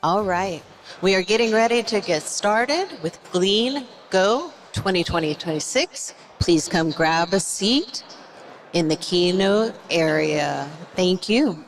All right. We are getting ready to get started with Glean Go 2026. Please come grab a seat in the keynote area. Thank you.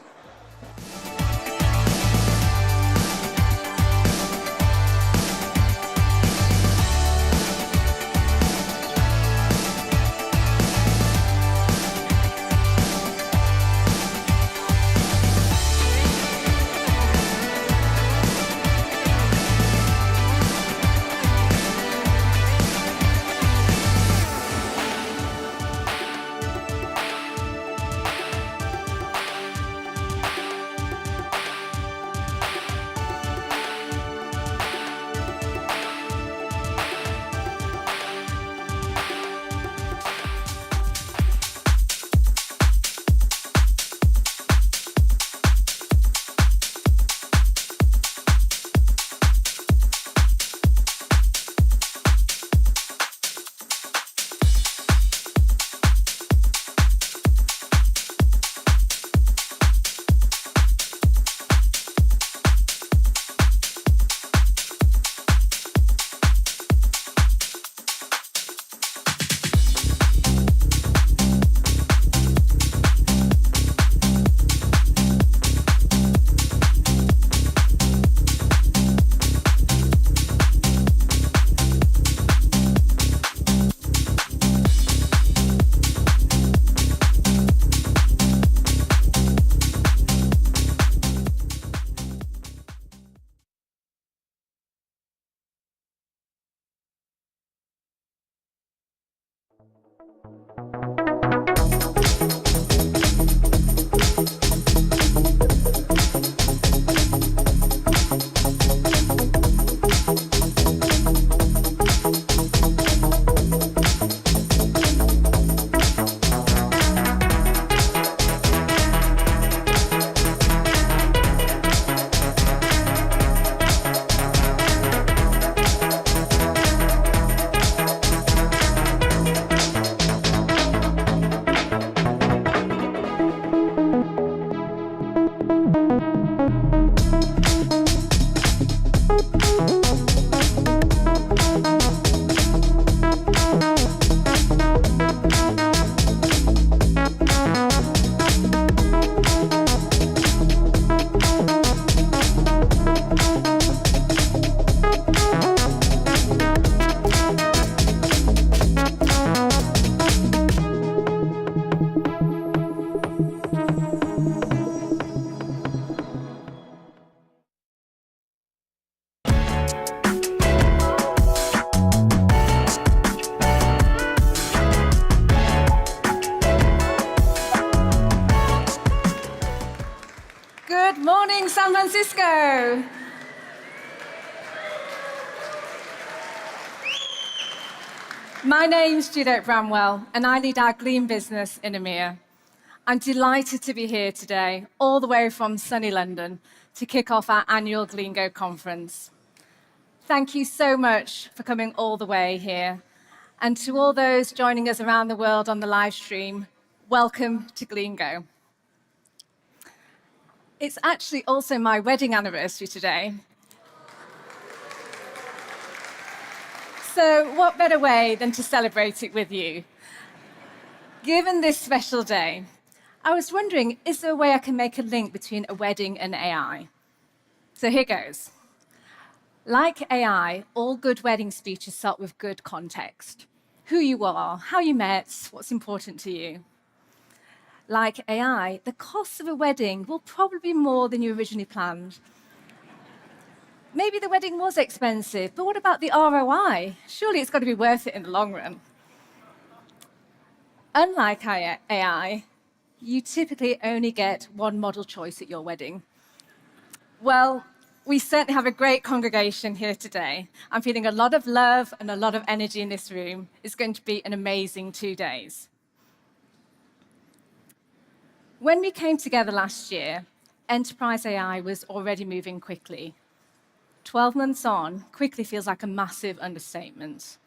San Francisco. My name's Juliet Bramwell, and I lead our Glean business in EMEA. I'm delighted to be here today, all the way from sunny London, to kick off our annual Glean Go conference. Thank you so much for coming all the way here. And to all those joining us around the world on the live stream, welcome to Glean Go. It's actually also my wedding anniversary today. So what better way than to celebrate it with you? Given this special day, I was wondering, is there a way I can make a link between a wedding and AI? So here goes. Like AI, all good wedding speeches start with good context. Who you are, how you met, what's important to you. Like AI, the cost of a wedding will probably be more than you originally planned. Maybe the wedding was expensive, but what about the ROI? Surely it's got to be worth it in the long run. Unlike AI, you typically only get one model choice at your wedding. Well, we certainly have a great congregation here today. I'm feeling a lot of love and a lot of energy in this room. It's going to be an amazing 2 days. When we came together last year, enterprise AI was already moving quickly. 12 months on, quickly feels like a massive understatement.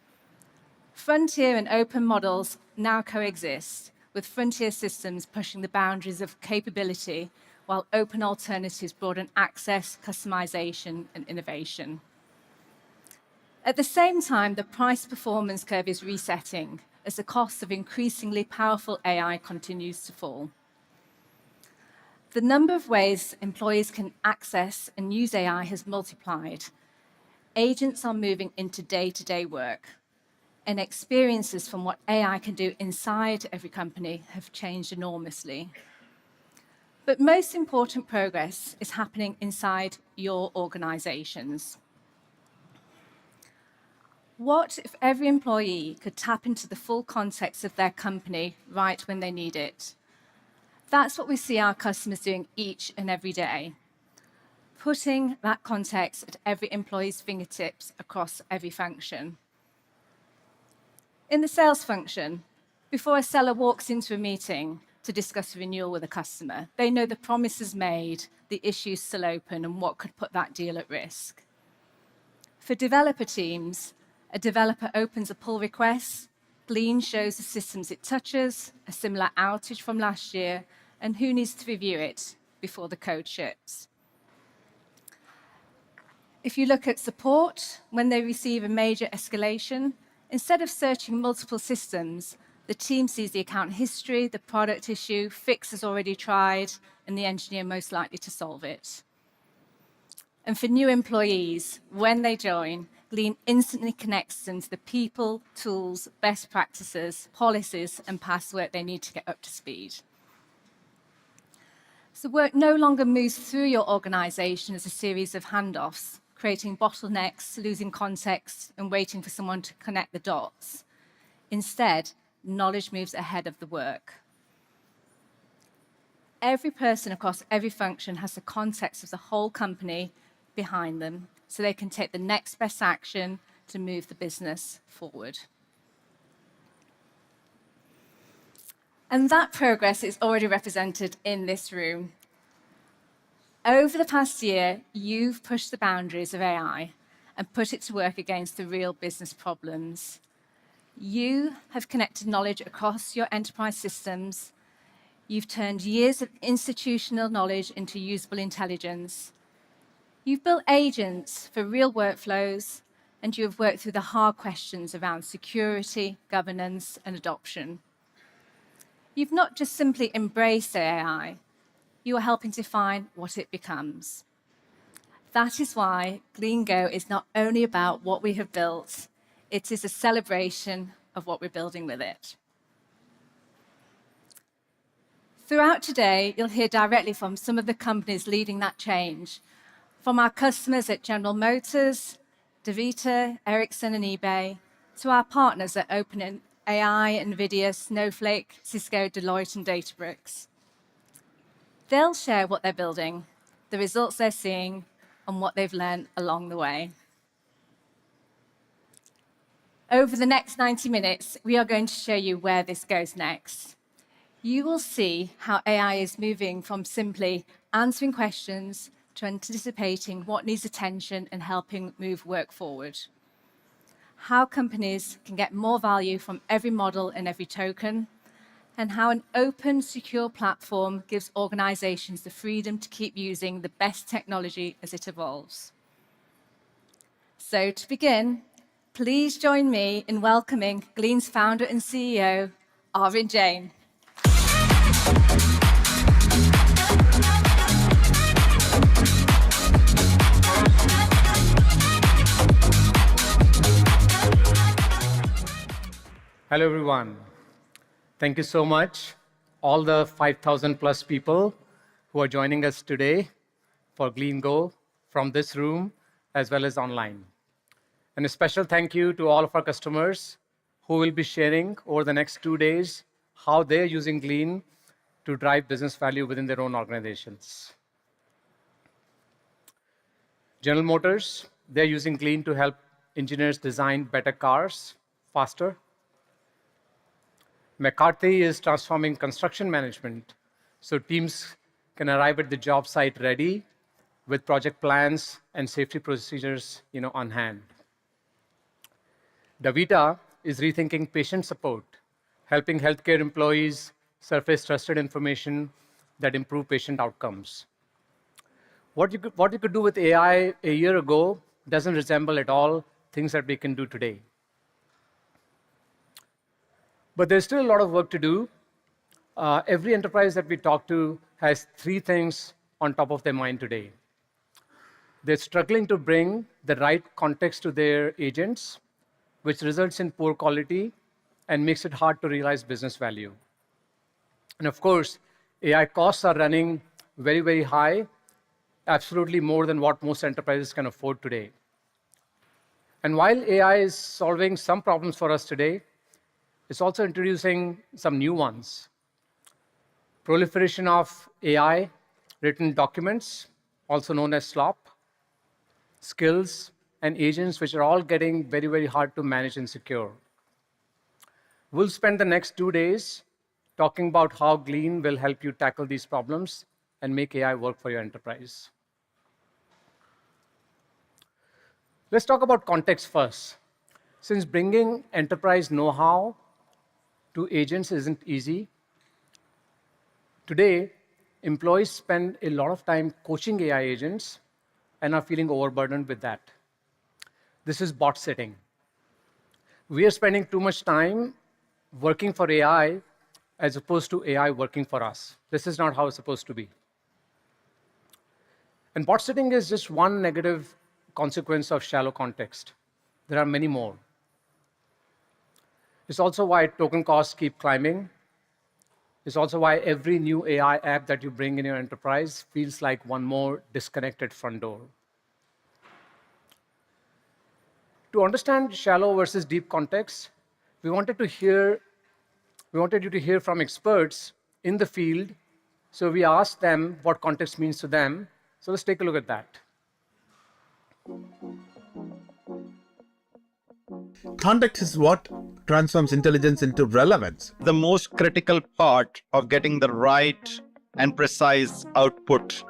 Frontier and open models now coexist, with frontier systems pushing the boundaries of capability, while open alternatives broaden access, customization, and innovation. At the same time, the price performance curve is resetting as the cost of increasingly powerful AI continues to fall. The number of ways employees can access and use AI has multiplied. Agents are moving into day-to-day work, and experiences from what AI can do inside every company have changed enormously. But most important progress is happening inside your organizations. What if every employee could tap into the full context of their company right when they need it? That's what we see our customers doing each and every day, putting that context at every employee's fingertips across every function. In the sales function, before a seller walks into a meeting to discuss a renewal with a customer, they know the promises made, the issues still open, and what could put that deal at risk. For developer teams, a developer opens a pull request, Glean shows the systems it touches, a similar outage from last year, and who needs to review it before the code ships. If you look at support, when they receive a major escalation, instead of searching multiple systems, the team sees the account history, the product issue, fixes already tried, and the engineer most likely to solve it. And for new employees, when they join, Glean instantly connects them to the people, tools, best practices, policies, and past work they need to get up to speed. So work no longer moves through your organization as a series of handoffs, creating bottlenecks, losing context, and waiting for someone to connect the dots. Instead, knowledge moves ahead of the work. Every person across every function has the context of the whole company behind them, so they can take the next best action to move the business forward. And that progress is already represented in this room. Over the past year, you've pushed the boundaries of AI and put it to work against the real business problems. You have connected knowledge across your enterprise systems. You've turned years of institutional knowledge into usable intelligence. You've built agents for real workflows, and you have worked through the hard questions around security, governance, and adoption. You've not just simply embraced AI, you are helping define what it becomes. That is why Glean Go is not only about what we have built, it is a celebration of what we're building with it. Throughout today, you'll hear directly from some of the companies leading that change, from our customers at General Motors, DaVita, Ericsson, and eBay, to our partners at OpenAI, Nvidia, Snowflake, Cisco, Deloitte, and Databricks. They'll share what they're building, the results they're seeing, and what they've learned along the way. Over the next 90 minutes, we are going to show you where this goes next. You will see how AI is moving from simply answering questions to anticipating what needs attention and helping move work forward. How companies can get more value from every model and every token, and how an open, secure platform gives organizations the freedom to keep using the best technology as it evolves. So to begin, please join me in welcoming Glean's founder and CEO, Arvind Jain. Hello, everyone. Thank you so much, all the 5,000 plus people who are joining us today for Glean Go from this room as well as online. And a special thank you to all of our customers who will be sharing over the next 2 days how they're using Glean to drive business value within their own organizations. General Motors, they're using Glean to help engineers design better cars faster. McCarthy is transforming construction management so teams can arrive at the job site ready with project plans and safety procedures on hand. DaVita is rethinking patient support, helping healthcare employees surface trusted information that improve patient outcomes. What you could do with AI a year ago doesn't resemble at all things that we can do today. But there's still a lot of work to do. Every enterprise that we talk to has three things on top of their mind today. They're struggling to bring the right context to their agents, which results in poor quality and makes it hard to realize business value. And of course, AI costs are running very, very high, absolutely more than what most enterprises can afford today. And while AI is solving some problems for us today, it's also introducing some new ones. Proliferation of AI written documents, also known as slop, skills, and agents, which are all getting very, very hard to manage and secure. We'll spend the next 2 days talking about how Glean will help you tackle these problems and make AI work for your enterprise. Let's talk about context first. Since bringing enterprise know-how to agents isn't easy, today, employees spend a lot of time coaching AI agents and are feeling overburdened with that. This is bot sitting. We are spending too much time working for AI as opposed to AI working for us. This is not how it's supposed to be. And bot sitting is just one negative consequence of shallow context. There are many more. It's also why token costs keep climbing. It's also why every new AI app that you bring in your enterprise feels like one more disconnected front door. To understand shallow versus deep context, we wanted you to hear from experts in the field. So we asked them what context means to them. So let's take a look at that. Context is what transforms intelligence into relevance. The most critical part of getting the right and precise output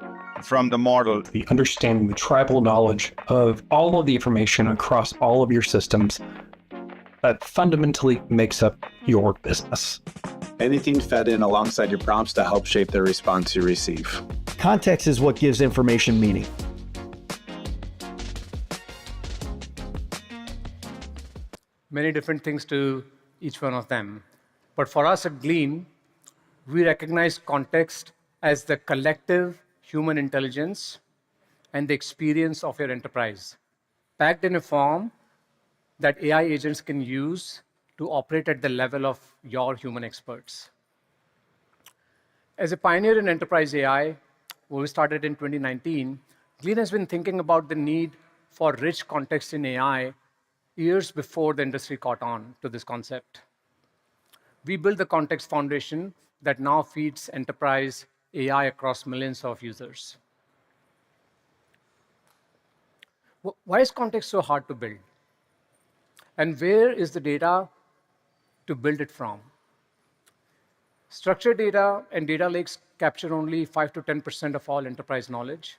from the model. The understanding the tribal knowledge of all of the information across all of your systems that fundamentally makes up your business. Anything fed in alongside your prompts to help shape the response you receive. Context is what gives information meaning. Many different things to each one of them. But for us at Glean, we recognize context as the collective human intelligence and the experience of your enterprise, packed in a form that AI agents can use to operate at the level of your human experts. As a pioneer in enterprise AI, we started in 2019, Glean has been thinking about the need for rich context in AI years before the industry caught on to this concept. We built the context foundation that now feeds enterprise AI across millions of users. Why is context so hard to build? And where is the data to build it from? Structured data and data lakes capture only 5 to 10% of all enterprise knowledge,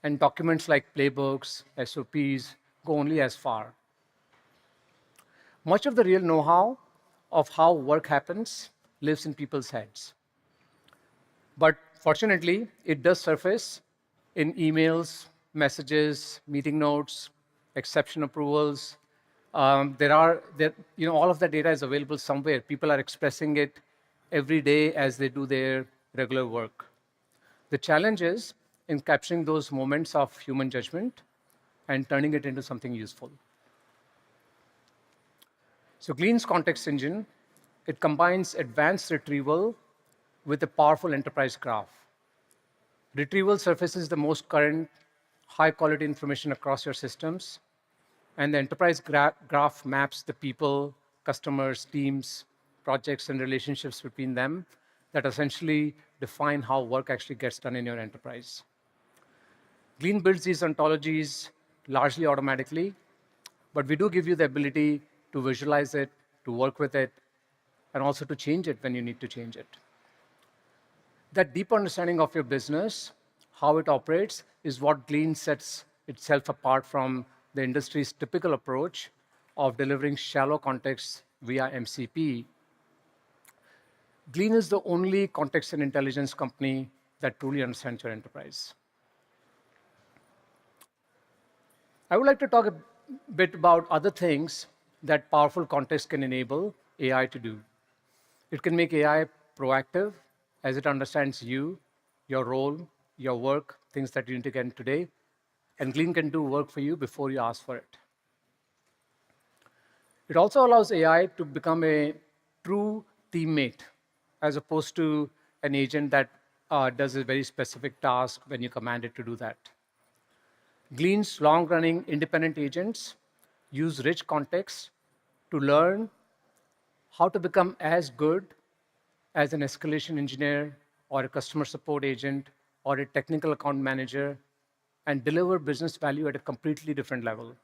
and documents like playbooks, SOPs go only as far. Much of the real know-how of how work happens lives in people's heads. But fortunately, it does surface in emails, messages, meeting notes, exception approvals. All of that data is available somewhere. People are expressing it every day as they do their regular work. The challenge is in capturing those moments of human judgment and turning it into something useful. So Glean's context engine, it combines advanced retrieval with a powerful enterprise graph. Retrieval surfaces the most current, high-quality information across your systems, and the enterprise graph maps the people, customers, teams, projects, and relationships between them that essentially define how work actually gets done in your enterprise. Glean builds these ontologies largely automatically, but we do give you the ability to visualize it, to work with it, and also to change it when you need to change it. That deep understanding of your business, how it operates, is what Glean sets itself apart from the industry's typical approach of delivering shallow context via MCP. Glean is the only context and intelligence company that truly understands your enterprise. I would like to talk a bit about other things that powerful context can enable AI to do. It can make AI proactive as it understands you, your role, your work, things that you need to get today, and Glean can do work for you before you ask for it. It also allows AI to become a true teammate as opposed to an agent that does a very specific task when you command it to do that. Glean's long-running independent agents use rich context to learn how to become as good as an escalation engineer or a customer support agent or a technical account manager and deliver business value at a completely different level.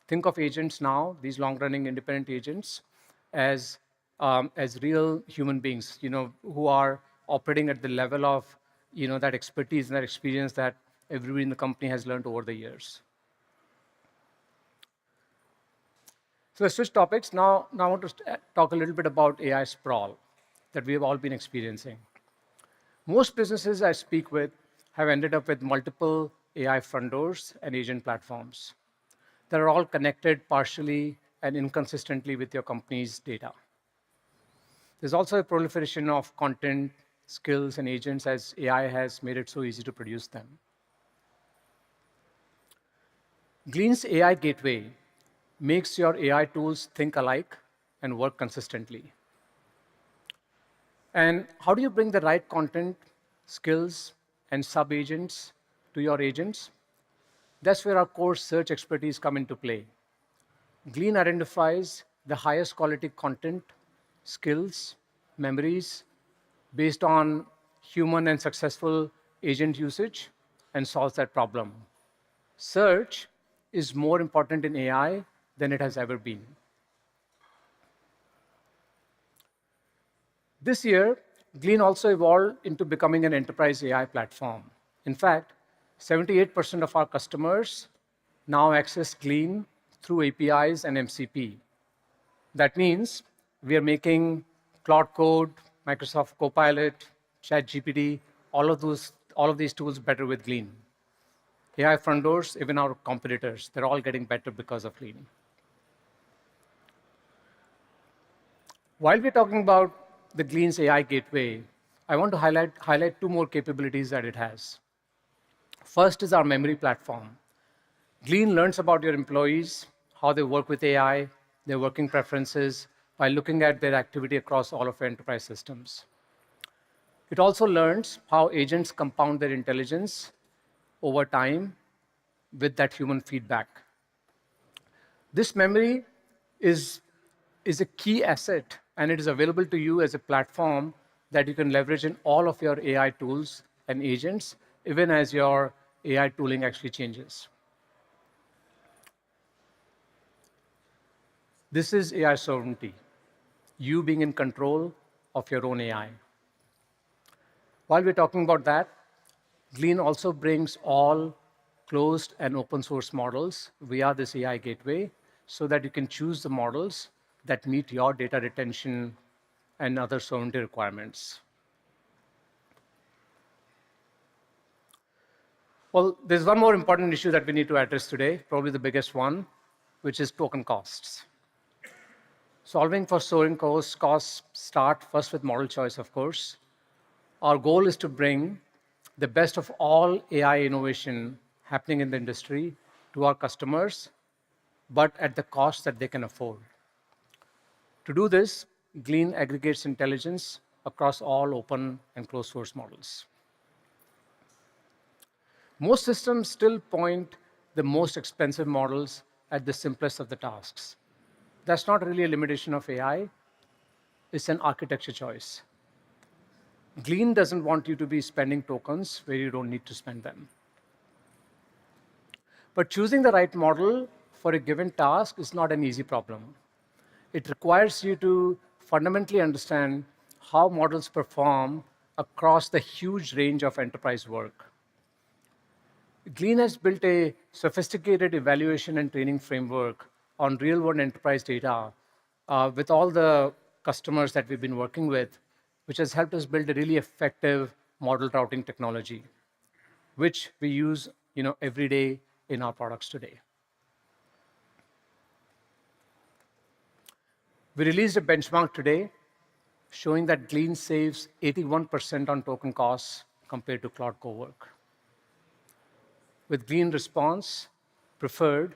Think of agents now, these long-running independent agents, as real human beings, who are operating at the level of, that expertise and that experience that everybody in the company has learned over the years. So let's switch topics. Now I want to talk a little bit about AI sprawl that we have all been experiencing. Most businesses I speak with have ended up with multiple AI front doors and agent platforms that are all connected partially and inconsistently with your company's data. There's also a proliferation of content, skills, and agents as AI has made it so easy to produce them. Glean's AI Gateway makes your AI tools think alike and work consistently. And how do you bring the right content, skills, and sub-agents to your agents? That's where our core search expertise come into play. Glean identifies the highest quality content, skills, memories based on human and successful agent usage and solves that problem. Search is more important in AI than it has ever been. This year, Glean also evolved into becoming an enterprise AI platform. In fact, 78% of our customers now access Glean through APIs and MCP. That means we are making Cloud Code, Microsoft Copilot, ChatGPT, all of these tools better with Glean. AI front doors, even our competitors, they're all getting better because of Glean. While we're talking about the Glean's AI Gateway, I want to highlight two more capabilities that it has. First is our memory platform. Glean learns about your employees, how they work with AI, their working preferences, by looking at their activity across all of our enterprise systems. It also learns how agents compound their intelligence over time with that human feedback. This memory is a key asset, and it is available to you as a platform that you can leverage in all of your AI tools and agents, even as your AI tooling actually changes. This is AI sovereignty, you being in control of your own AI. While we're talking about that, Glean also brings all closed and open source models via this AI gateway so that you can choose the models that meet your data retention and other sovereignty requirements. Well, there's one more important issue that we need to address today, probably the biggest one, which is token costs. Solving for soaring costs start first with model choice, of course. Our goal is to bring the best of all AI innovation happening in the industry to our customers, but at the cost that they can afford. To do this, Glean aggregates intelligence across all open and closed source models. Most systems still point the most expensive models at the simplest of the tasks. That's not really a limitation of AI. It's an architecture choice. Glean doesn't want you to be spending tokens where you don't need to spend them. But choosing the right model for a given task is not an easy problem. It requires you to fundamentally understand how models perform across the huge range of enterprise work. Glean has built a sophisticated evaluation and training framework on real-world enterprise data with all the customers that we've been working with, which has helped us build a really effective model routing technology, which we use every day in our products today. We released a benchmark today showing that Glean saves 81% on token costs compared to Cloud Cowork. With Glean Response preferred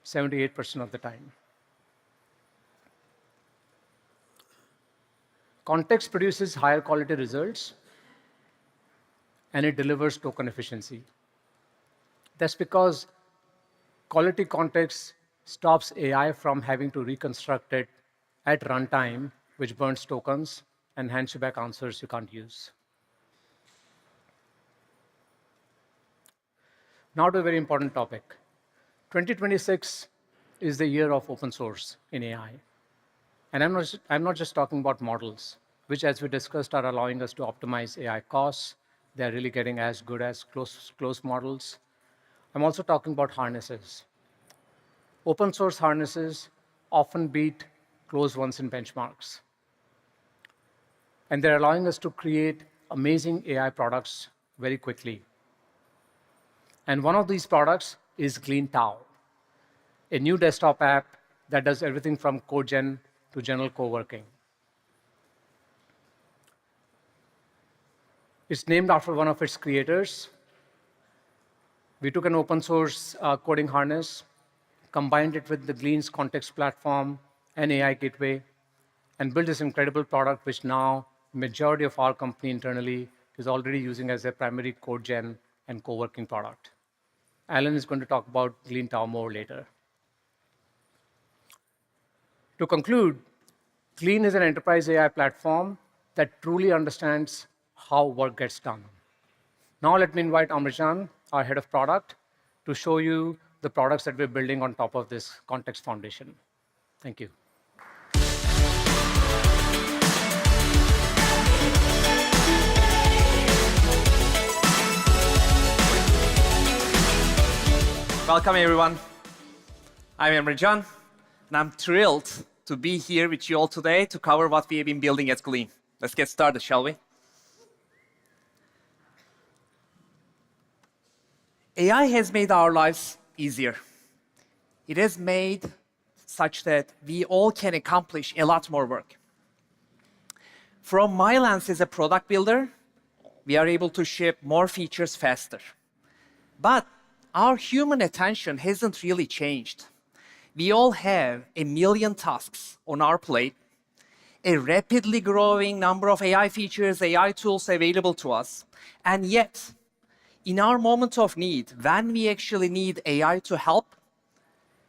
78% of the time. Context produces higher quality results, and it delivers token efficiency. That's because quality context stops AI from having to reconstruct it at runtime, which burns tokens and hands you back answers you can't use. Now to a very important topic. 2026 is the year of open source in AI. And I'm not just talking about models, which, as we discussed, are allowing us to optimize AI costs. They're really getting as good as closed models. I'm also talking about harnesses. Open source harnesses often beat closed ones in benchmarks. And they're allowing us to create amazing AI products very quickly. And one of these products is Glean Tau, a new desktop app that does everything from code gen to general co-working. It's named after one of its creators. We took an open source coding harness, combined it with the Glean's context platform and AI gateway, and built this incredible product, which now majority of our company internally is already using as their primary code gen and co-working product. Alan is going to talk about Glean Tau more later. To conclude, Glean is an enterprise AI platform that truly understands how work gets done. Now let me invite Amrijan, our head of product, to show you the products that we're building on top of this context foundation. Thank you. Welcome, everyone. I'm Amrijan, and I'm thrilled to be here with you all today to cover what we have been building at Glean. Let's get started, shall we? AI has made our lives easier. It has made such that we all can accomplish a lot more work. From my lens as a product builder, we are able to ship more features faster. But our human attention hasn't really changed. We all have a million tasks on our plate, a rapidly growing number of AI features, AI tools available to us, and yet, in our moment of need, when we actually need AI to help,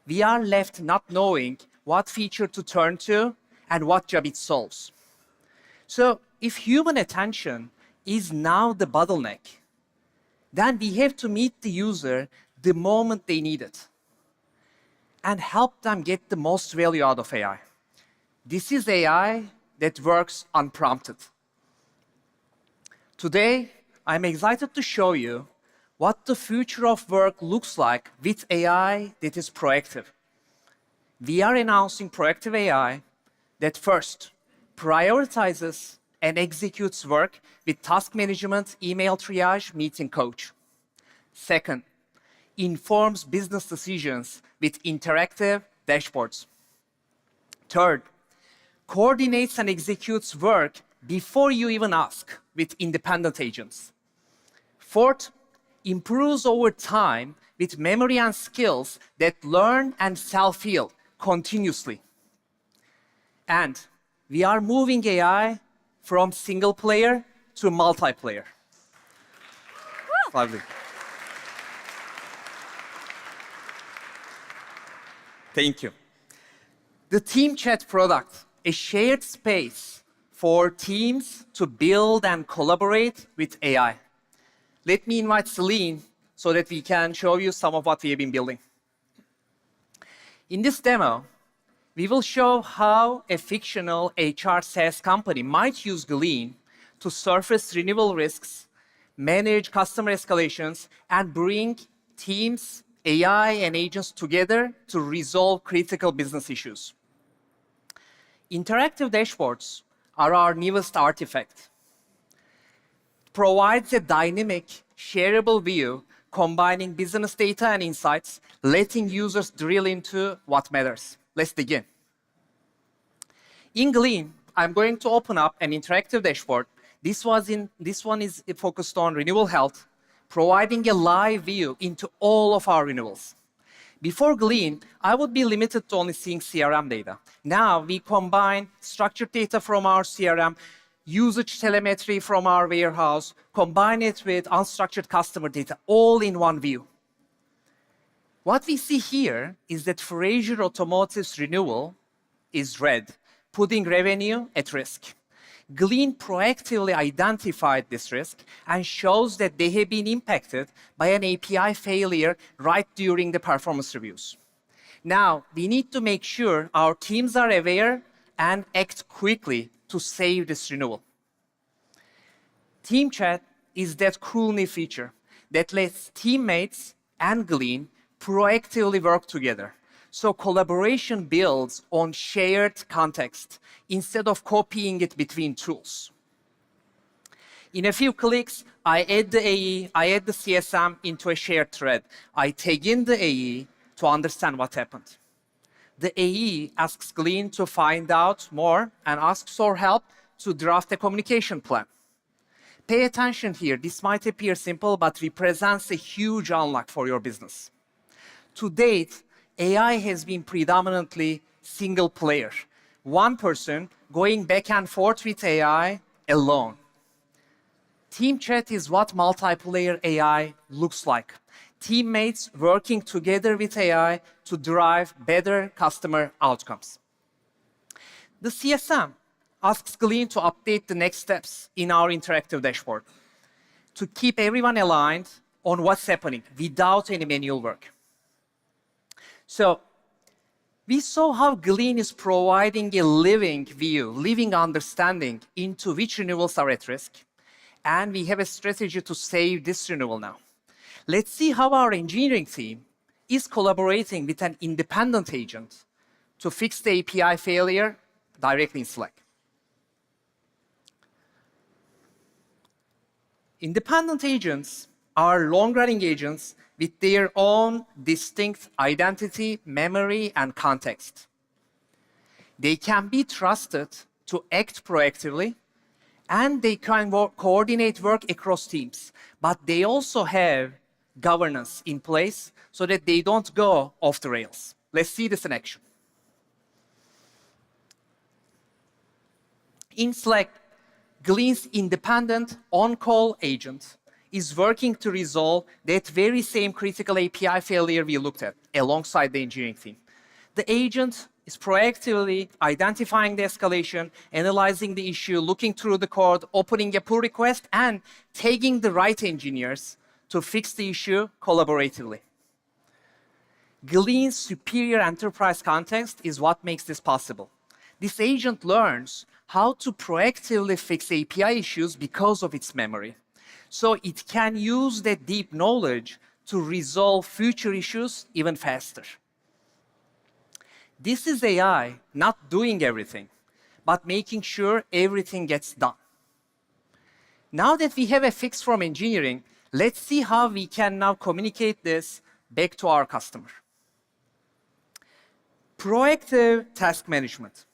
we are left not knowing what feature to turn to and what job it solves. So if human attention is now the bottleneck, then we have to meet the user the moment they need it and help them get the most value out of AI. This is AI that works unprompted. Today, I'm excited to show you what the future of work looks like with AI that is proactive. We are announcing proactive AI that first prioritizes and executes work with task management, email triage, meeting coach. Second, informs business decisions with interactive dashboards. Third, coordinates and executes work before you even ask with independent agents. Fourth, improves over time with memory and skills that learn and self-heal continuously. And we are moving AI from single player to multiplayer. Lovely. Thank you. The Team Chat product, a shared space for teams to build and collaborate with AI. Let me invite Celine so that we can show you some of what we have been building. In this demo, we will show how a fictional HR SaaS company might use Glean to surface renewal risks, manage customer escalations, and bring teams, AI, and agents together to resolve critical business issues. Interactive dashboards are our newest artifact. It provides a dynamic, shareable view combining business data and insights, letting users drill into what matters. Let's begin. In Glean, I'm going to open up an interactive dashboard. This one is focused on renewal health, providing a live view into all of our renewals. Before Glean, I would be limited to only seeing CRM data. Now we combine structured data from our CRM, usage telemetry from our warehouse, combine it with unstructured customer data, all in one view. What we see here is that Fraser Automotive's renewal is red, putting revenue at risk. Glean proactively identified this risk and shows that they have been impacted by an API failure right during the performance reviews. Now, we need to make sure our teams are aware and act quickly to save this renewal. Team Chat is that cool new feature that lets teammates and Glean proactively work together. So collaboration builds on shared context instead of copying it between tools. In a few clicks, I add the AE, I add the CSM into a shared thread. I tag in the AE to understand what happened. The AE asks Glean to find out more and asks for help to draft a communication plan. Pay attention here. This might appear simple, but represents a huge unlock for your business. To date, AI has been predominantly single player. One person going back and forth with AI alone. Team Chat is what multiplayer AI looks like. Teammates working together with AI to drive better customer outcomes. The CSM asks Glean to update the next steps in our interactive dashboard to keep everyone aligned on what's happening without any manual work. So we saw how Glean is providing a living view, living understanding into which renewals are at risk. And we have a strategy to save this renewal now. Let's see how our engineering team is collaborating with an independent agent to fix the API failure directly in Slack. Independent agents are long-running agents with their own distinct identity, memory, and context. They can be trusted to act proactively, and they can coordinate work across teams. But they also have governance in place so that they don't go off the rails. Let's see this in action. In Slack, Glean's independent on-call agent is working to resolve that very same critical API failure we looked at alongside the engineering team. The agent is proactively identifying the escalation, analyzing the issue, looking through the code, opening a pull request, and tagging the right engineers to fix the issue collaboratively. Glean's superior enterprise context is what makes this possible. This agent learns how to proactively fix API issues because of its memory. So it can use that deep knowledge to resolve future issues even faster. This is AI not doing everything, but making sure everything gets done. Now that we have a fix from engineering, let's see how we can now communicate this back to our customer. Proactive task management.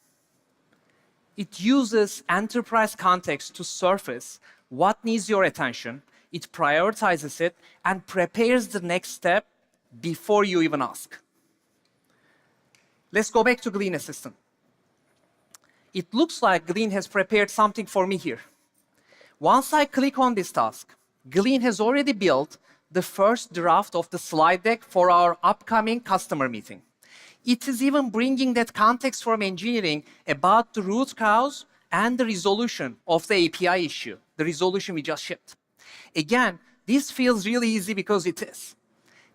It uses enterprise context to surface what needs your attention, it prioritizes it, and prepares the next step before you even ask. Let's go back to Glean Assistant. It looks like Glean has prepared something for me here. Once I click on this task, Glean has already built the first draft of the slide deck for our upcoming customer meeting. It is even bringing that context from engineering about the root cause and the resolution of the API issue, the resolution we just shipped. Again, this feels really easy because it is.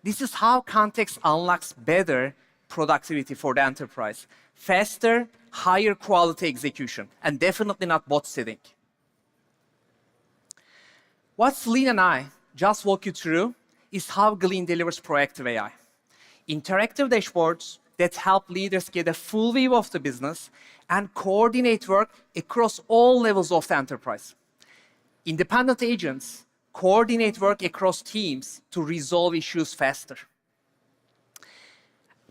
This is how context unlocks better productivity for the enterprise. Faster, higher quality execution, and definitely not bot sitting. What Celine and I just walked you through is how Glean delivers proactive AI. Interactive dashboards that help leaders get a full view of the business and coordinate work across all levels of the enterprise. Independent agents coordinate work across teams to resolve issues faster.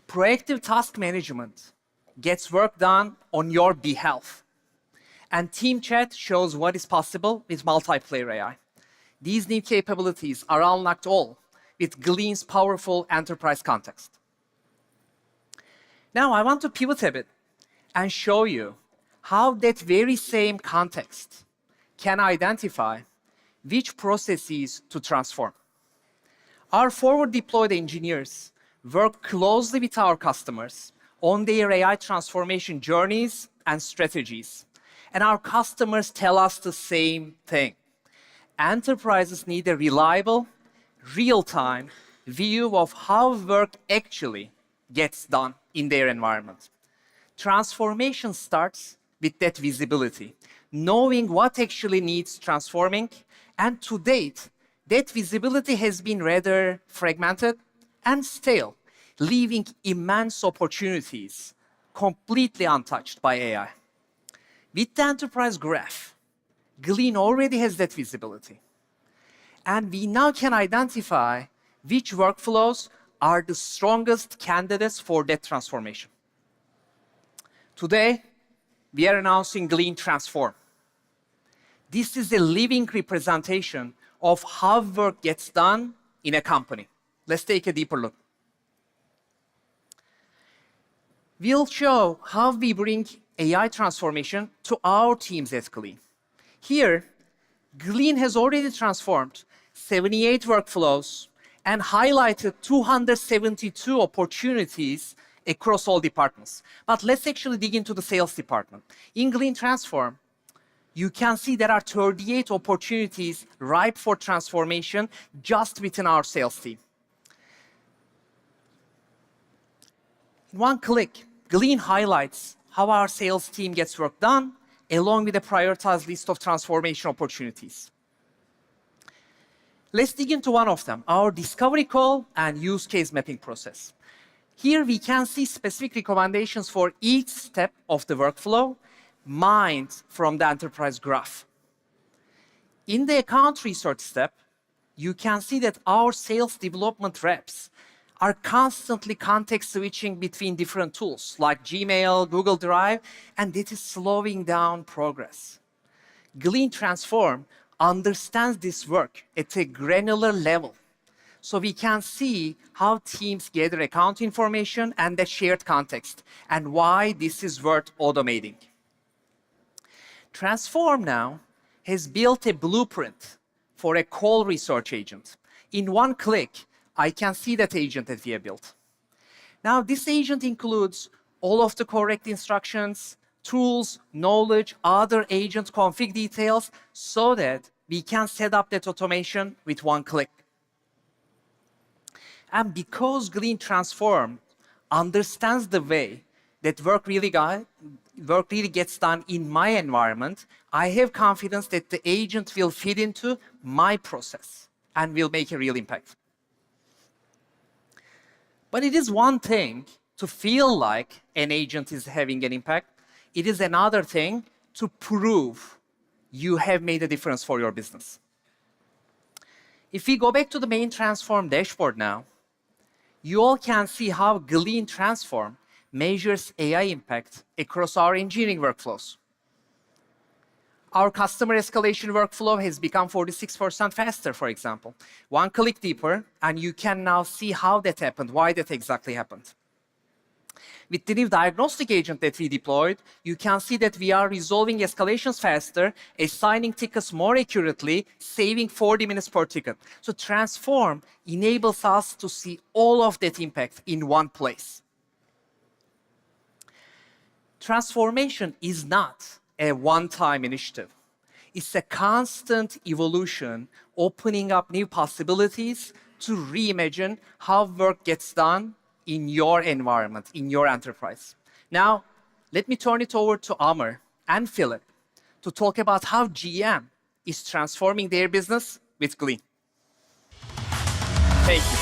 Proactive task management gets work done on your behalf. And Team Chat shows what is possible with multiplayer AI. These new capabilities are unlocked all with Glean's powerful enterprise context. Now, I want to pivot a bit and show you how that very same context can identify which processes to transform. Our forward-deployed engineers work closely with our customers on their AI transformation journeys and strategies. And our customers tell us the same thing. Enterprises need a reliable, real-time view of how work actually gets done in their environment. Transformation starts with that visibility, knowing what actually needs transforming. And to date, that visibility has been rather fragmented and stale, leaving immense opportunities completely untouched by AI. With the enterprise graph, Glean already has that visibility. And we now can identify which workflows are the strongest candidates for that transformation. Today, we are announcing Glean Transform. This is a living representation of how work gets done in a company. Let's take a deeper look. We'll show how we bring AI transformation to our teams at Glean. Here, Glean has already transformed 78 workflows and highlighted 272 opportunities across all departments. But let's actually dig into the sales department. In Glean Transform, you can see there are 38 opportunities ripe for transformation just within our sales team. In one click, Glean highlights how our sales team gets work done, along with a prioritized list of transformation opportunities. Let's dig into one of them, our discovery call and use case mapping process. Here we can see specific recommendations for each step of the workflow, mined from the enterprise graph. In the account research step, you can see that our sales development reps are constantly context switching between different tools like Gmail, Google Drive, and it is slowing down progress. Glean Transform understands this work at a granular level, so we can see how teams gather account information and the shared context, and why this is worth automating. Transform now has built a blueprint for a call research agent. In one click, I can see that agent that we have built. Now, this agent includes all of the correct instructions, tools, knowledge, other agent config details, so that we can set up that automation with one click. And because Glean Transform understands the way that work really gets done in my environment, I have confidence that the agent will fit into my process and will make a real impact. But it is one thing to feel like an agent is having an impact. It is another thing to prove you have made a difference for your business. If we go back to the main Transform dashboard now, you all can see how Glean Transform measures AI impact across our engineering workflows. Our customer escalation workflow has become 46% faster, for example. One click deeper, and you can now see how that happened, why that exactly happened. With the new diagnostic agent that we deployed, you can see that we are resolving escalations faster, assigning tickets more accurately, saving 40 minutes per ticket. So Transform enables us to see all of that impact in one place. Transformation is not a one-time initiative. It's a constant evolution, opening up new possibilities to reimagine how work gets done in your environment, in your enterprise. Now, let me turn it over to Amr and Philip to talk about how GM is transforming their business with Glean. Thank you.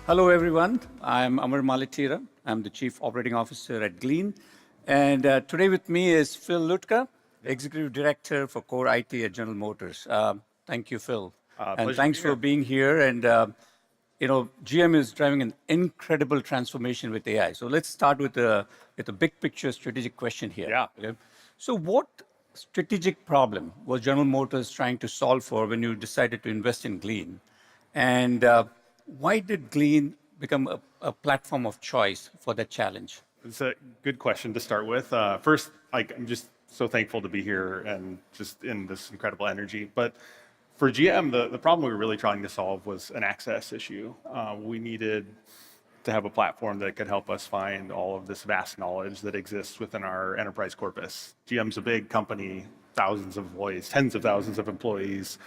Hello, everyone. I'm Amar Malitira. I'm the Chief Operating Officer at Glean. And today with me is Phil Lutka, Executive Director for Core IT at General Motors. Thank you, Phil. And pleasure thanks to be here. for being here. And, GM is driving an incredible transformation with AI. So let's start with a big picture strategic question here. Yeah. Okay? So what strategic problem was General Motors trying to solve for when you decided to invest in Glean? And why did Glean become a platform of choice for that challenge? It's a good question to start with. First, I'm just so thankful to be here and just in this incredible energy. But for GM, the problem we were really trying to solve was an access issue. We needed to have a platform that could help us find all of this vast knowledge that exists within our enterprise corpus. GM's a big company, thousands of employees, tens of thousands of employees,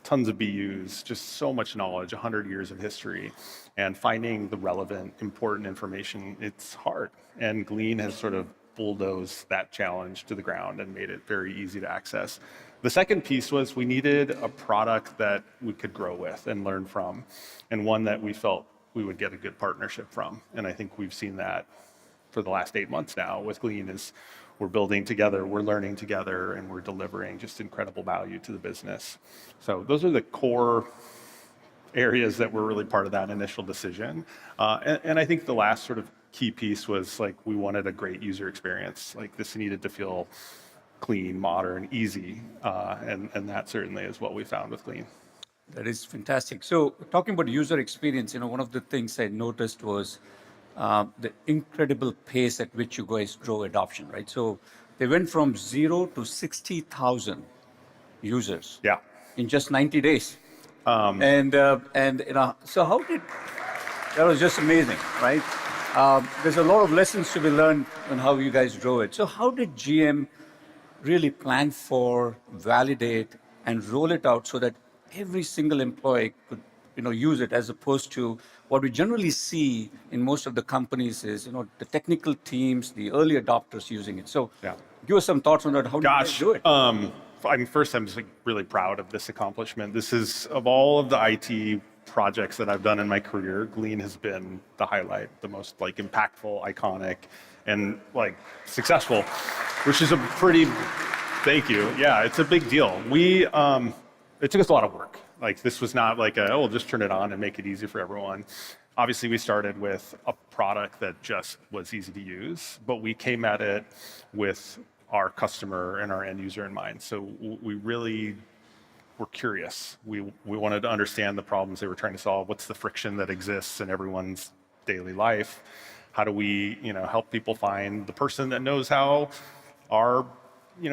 tons of BUs, just so much knowledge, 100 years of history. And finding the relevant, important information, it's hard. And Glean has sort of bulldozed that challenge to the ground and made it very easy to access. The second piece was we needed a product that we could grow with and learn from, and one that we felt we would get a good partnership from. And I think we've seen that for the last 8 months now with Glean is we're building together, we're learning together, and we're delivering just incredible value to the business. So those are the core areas that were really part of that initial decision. And I think the last sort of key piece was we wanted a great user experience. This needed to feel clean, modern, easy. And that certainly is what we found with Glean. That is fantastic. So talking about user experience, one of the things I noticed was the incredible pace at which you guys grow adoption, right? So they went from 0 to 60,000 users in just 90 days. So how did, that was just amazing, right? There's a lot of lessons to be learned on how you guys grow it. So how did GM really plan for, validate, and roll it out so that every single employee could use it, as opposed to what we generally see in most of the companies is, the technical teams, the early adopters using it. So give us some thoughts on that. How do you guys do it? First, I'm just really proud of this accomplishment. This is, of all of the IT projects that I've done in my career, Glean has been the highlight, the most impactful, iconic, and successful, which is a pretty, thank you. Yeah, it's a big deal. It took us a lot of work. This was not we'll just turn it on and make it easy for everyone. Obviously, we started with a product that just was easy to use, but we came at it with our customer and our end user in mind. So we really were curious. We wanted to understand the problems they were trying to solve. What's the friction that exists in everyone's daily life? How do we, help people find the person that knows how our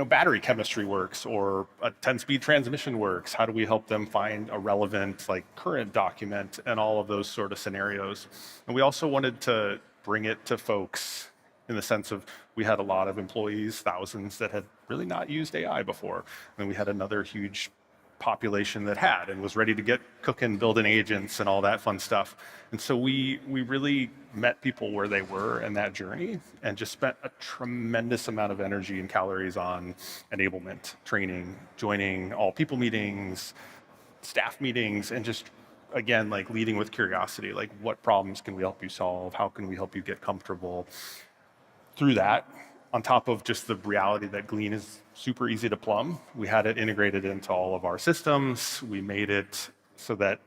battery chemistry works or a 10-speed transmission works? How do we help them find a relevant current document and all of those sort of scenarios? And we also wanted to bring it to folks in the sense of we had a lot of employees, thousands, that had really not used AI before. And then we had another huge population that had and was ready to get cooking, building agents and all that fun stuff. And so we really met people where they were in that journey and just spent a tremendous amount of energy and calories on enablement, training, joining all people meetings, staff meetings, and just, again, leading with curiosity. What problems can we help you solve? How can we help you get comfortable? Through that, on top of just the reality that Glean is super easy to plumb, we had it integrated into all of our systems. We made it so that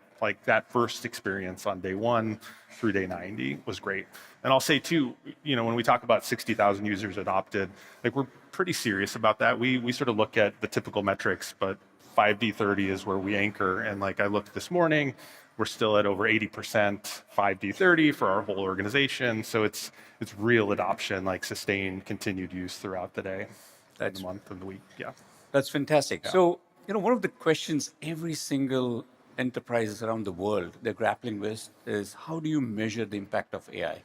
that first experience on day 1 through day 90 was great. And I'll say too, when we talk about 60,000 users adopted, we're pretty serious about that. We sort of look at the typical metrics, but 5D30 is where we anchor. And I looked this morning, we're still at over 80% 5D30 for our whole organization. So it's real adoption, sustained, continued use throughout the day, the month, and the week. Yeah. That's fantastic. Yeah. So, one of the questions every single enterprises around the world they're grappling with is how do you measure the impact of AI?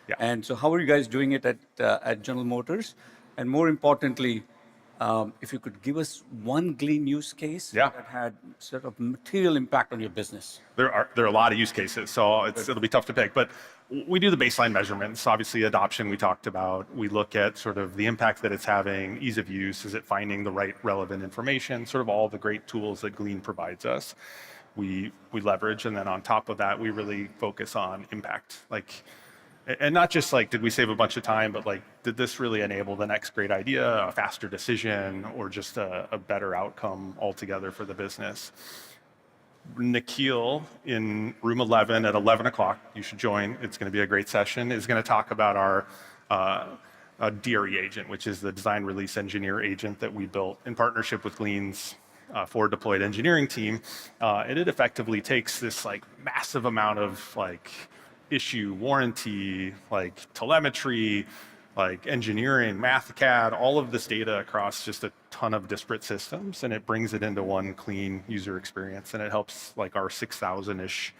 Yeah. And so how are you guys doing it at General Motors? And more importantly, if you could give us one Glean use case that had sort of material impact on your business. There are a lot of use cases, so it'll be tough to pick. But we do the baseline measurements. Obviously, adoption we talked about. We look at sort of the impact that it's having, ease of use, is it finding the right relevant information, sort of all the great tools that Glean provides us. We leverage, and then on top of that, we really focus on impact. And not just like, did we save a bunch of time, but like, did this really enable the next great idea, a faster decision, or just a better outcome altogether for the business? Nikhil in room 11 at 11 o'clock, you should join, it's going to be a great session, is going to talk about our DRE agent, which is the design release engineer agent that we built in partnership with Glean's forward deployed engineering team. And it effectively takes this like massive amount of like issue, warranty, like telemetry, like engineering, math, CAD, all of this data across just a ton of disparate systems, and it brings it into one clean user experience, and it helps like our 6,000-ish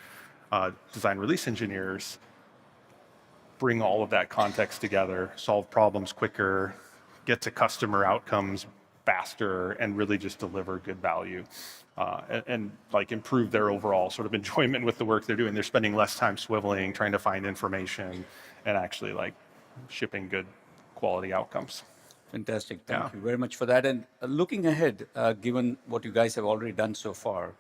design release engineers bring all of that context together, solve problems quicker, get to customer outcomes faster, and really just deliver good value. And like improve their overall sort of enjoyment with the work they're doing. They're spending less time swiveling, trying to find information, and actually like shipping good quality outcomes. Fantastic. Thank you very much for that. And looking ahead, given what you guys have already done so far,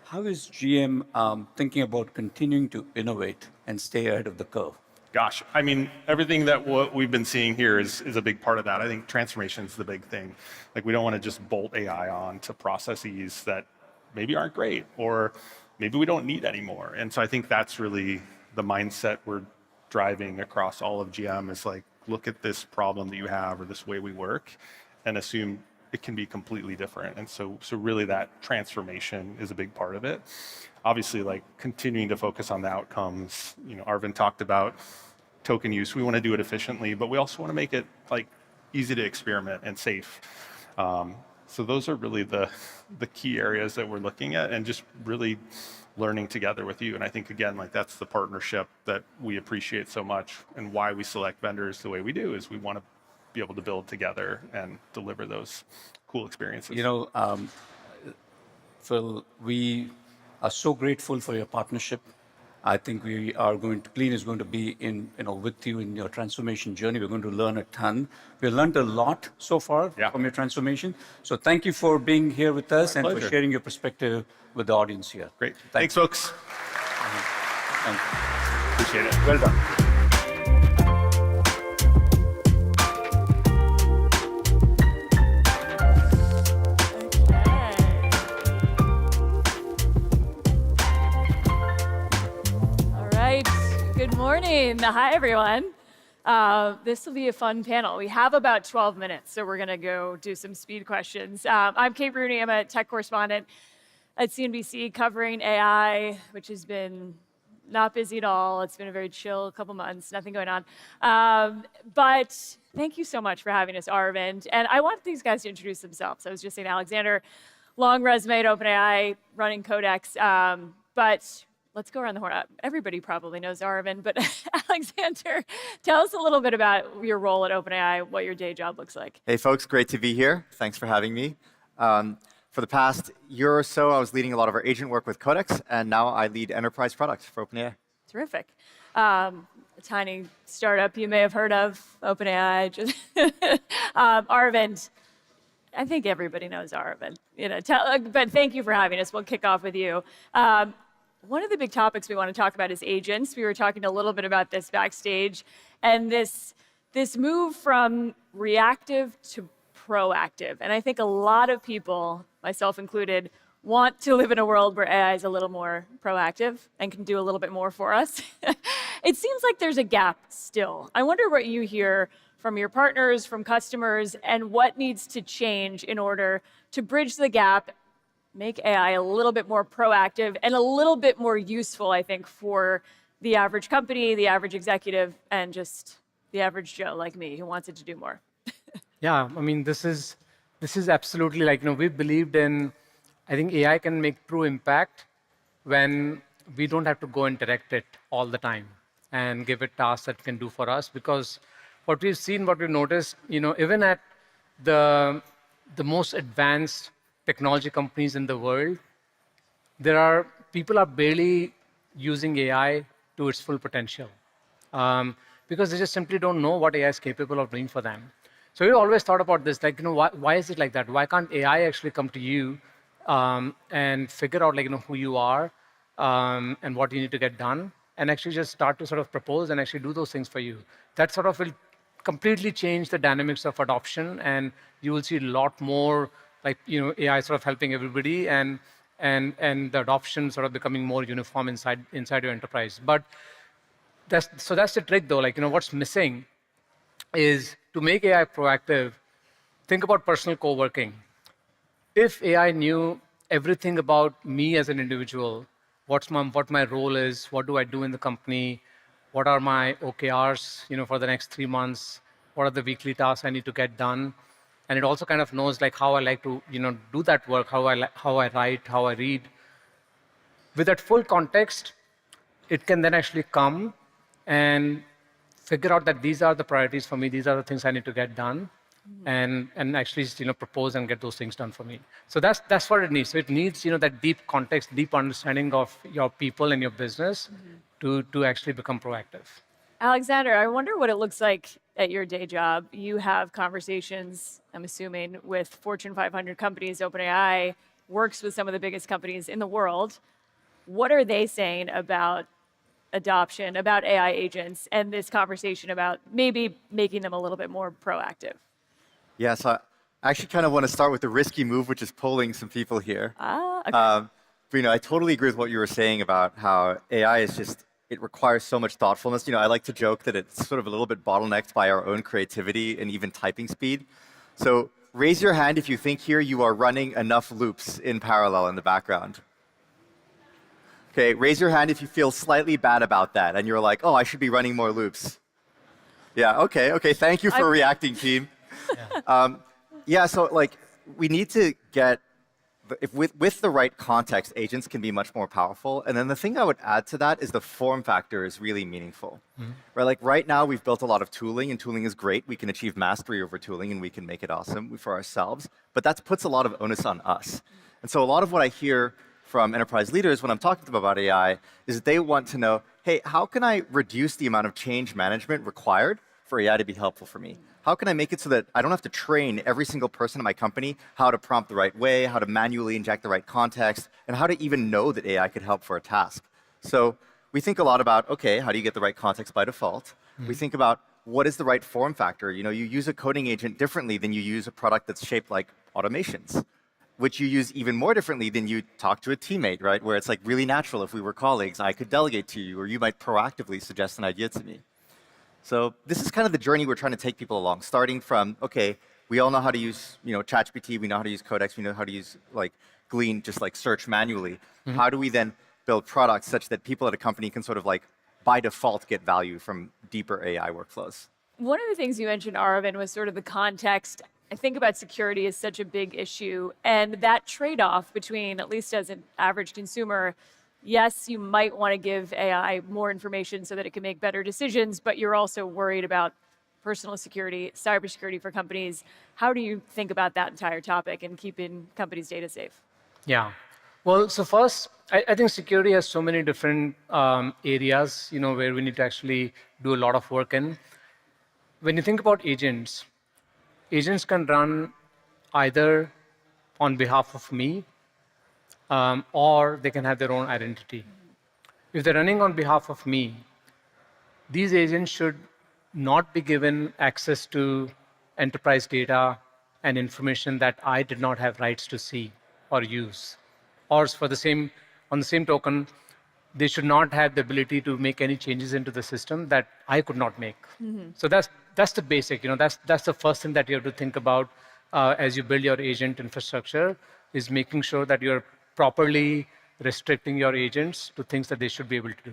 how is GM thinking about continuing to innovate and stay ahead of the curve? Gosh, I mean, everything that what we've been seeing here is a big part of that. I think transformation is the big thing. Like, we don't want to just bolt AI on to processes that maybe aren't great, or maybe we don't need anymore. And so I think that's really the mindset we're driving across all of GM, is like, look at this problem that you have or this way we work and assume it can be completely different. And so really that transformation is a big part of it. Obviously, like continuing to focus on the outcomes. You know, Arvind talked about token use. We want to do it efficiently, but we also want to make it like easy to experiment and safe. So those are really the key areas that we're looking at, and just really learning together with you. And I think, again, like that's the partnership that we appreciate so much, and why we select vendors the way we do, is we want to be able to build together and deliver those cool experiences. You know, Phil, we are so grateful for your partnership. I think we are going to, Glean is going to be with you in your transformation journey. We're going to learn a ton. We've learned a lot so far from your transformation. So thank you for being here with us and for sharing your perspective with the audience here. Great. Thanks, folks. Thank you. Appreciate it. Well done. Good morning. Hi, everyone. This will be a fun panel. We have about 12 minutes, so we're going to go do some speed questions. I'm Rooney. I'm a tech correspondent at CNBC covering AI, which has been not busy at all. It's been a very chill couple months, nothing going on. But thank you so much for having us, Arvind. And I want these guys to introduce themselves. I was just saying, Alexander, long resume at OpenAI, running Codex. But let's go around the horn. Everybody probably knows Arvind, but Alexander, tell us a little bit about your role at OpenAI, what your day job looks like. Hey, folks, great to be here. Thanks for having me. For the past year or so, I was leading a lot of our agent work with Codex, and now I lead enterprise products for OpenAI. Terrific. A tiny startup you may have heard of, OpenAI. Arvind, I think everybody knows Arvind. But thank you for having us. We'll kick off with you. One of the big topics we want to talk about is agents. We were talking a little bit about this backstage, and this move from reactive to proactive. And I think a lot of people, myself included, want to live in a world where AI is a little more proactive and can do a little bit more for us. It seems like there's a gap still. I wonder what you hear from your partners, from customers, and what needs to change in order to bridge the gap, make AI a little bit more proactive and a little bit more useful, I think, for the average company, the average executive, and just the average Joe like me who wants it to do more. Yeah, I mean, this is absolutely like, we believed in, I think AI can make true impact when we don't have to go and direct it all the time and give it tasks that it can do for us. Because what we've seen, what we've noticed, even at the most advanced technology companies in the world, people are barely using AI to its full potential because they just simply don't know what AI is capable of doing for them. So we always thought about this, like, why is it like that? Why can't AI actually come to you and figure out, like, who you are and what you need to get done, and actually just start to sort of propose and actually do those things for you. That sort of will completely change the dynamics of adoption, and you will see a lot more like AI sort of helping everybody, and the adoption sort of becoming more uniform inside your enterprise. But that's the trick though. Like what's missing is to make AI proactive. Think about personal co-working. If AI knew everything about me as an individual, what my role is, what do I do in the company, what are my OKRs, for the next 3 months, what are the weekly tasks I need to get done, and it also kind of knows like how I like to, do that work, how I write, how I read. With that full context, it can then actually come and figure out that these are the priorities for me, these are the things I need to get done, and actually propose and get those things done for me. So that's what it needs. So it needs that deep context, deep understanding of your people and your business to actually become proactive. Alexander, I wonder what it looks like at your day job. You have conversations, I'm assuming, with Fortune 500 companies. OpenAI works with some of the biggest companies in the world. What are they saying about adoption, about AI agents, and this conversation about maybe making them a little bit more proactive? Yeah, so I actually kind of want to start with the risky move, which is polling some people here. Okay. But, I totally agree with what you were saying about how AI is just, it requires so much thoughtfulness. I like to joke that it's sort of a little bit bottlenecked by our own creativity and even typing speed. So raise your hand if you think here you are running enough loops in parallel in the background. Okay, raise your hand if you feel slightly bad about that and you're like, oh, I should be running more loops. Yeah, okay, thank you for reacting, team. Yeah, so like we need to get, with the right context, agents can be much more powerful. And then the thing I would add to that is the form factor is really meaningful. Right, like right now we've built a lot of tooling, and tooling is great. We can achieve mastery over tooling and we can make it awesome for ourselves, but that puts a lot of onus on us. And so a lot of what I hear from enterprise leaders when I'm talking to them about AI is that they want to know, hey, how can I reduce the amount of change management required for AI to be helpful for me? How can I make it so that I don't have to train every single person in my company how to prompt the right way, how to manually inject the right context, and how to even know that AI could help for a task? So we think a lot about, okay, how do you get the right context by default? We think about what is the right form factor? You use a coding agent differently than you use a product that's shaped like automations, which you use even more differently than you talk to a teammate, right? Where it's like really natural. If we were colleagues, I could delegate to you, or you might proactively suggest an idea to me. So this is kind of the journey we're trying to take people along, starting from, okay, we all know how to use, ChatGPT, we know how to use Codex, we know how to use like Glean, just like search manually. How do we then build products such that people at a company can sort of like by default get value from deeper AI workflows? One of the things you mentioned, Arvind, was sort of the context. I think about security as such a big issue, and that trade-off between, at least as an average consumer, yes, you might want to give AI more information so that it can make better decisions, but you're also worried about personal security, cybersecurity for companies. How do you think about that entire topic and keeping companies' data safe? Yeah. Well, so first, I think security has so many different areas, where we need to actually do a lot of work in. When you think about agents, agents can run either on behalf of me, or they can have their own identity. If they're running on behalf of me, these agents should not be given access to enterprise data and information that I did not have rights to see or use. Or on the same token, they should not have the ability to make any changes into the system that I could not make. So that's the basic. That's the first thing that you have to think about as you build your agent infrastructure, is making sure that you're properly restricting your agents to things that they should be able to do.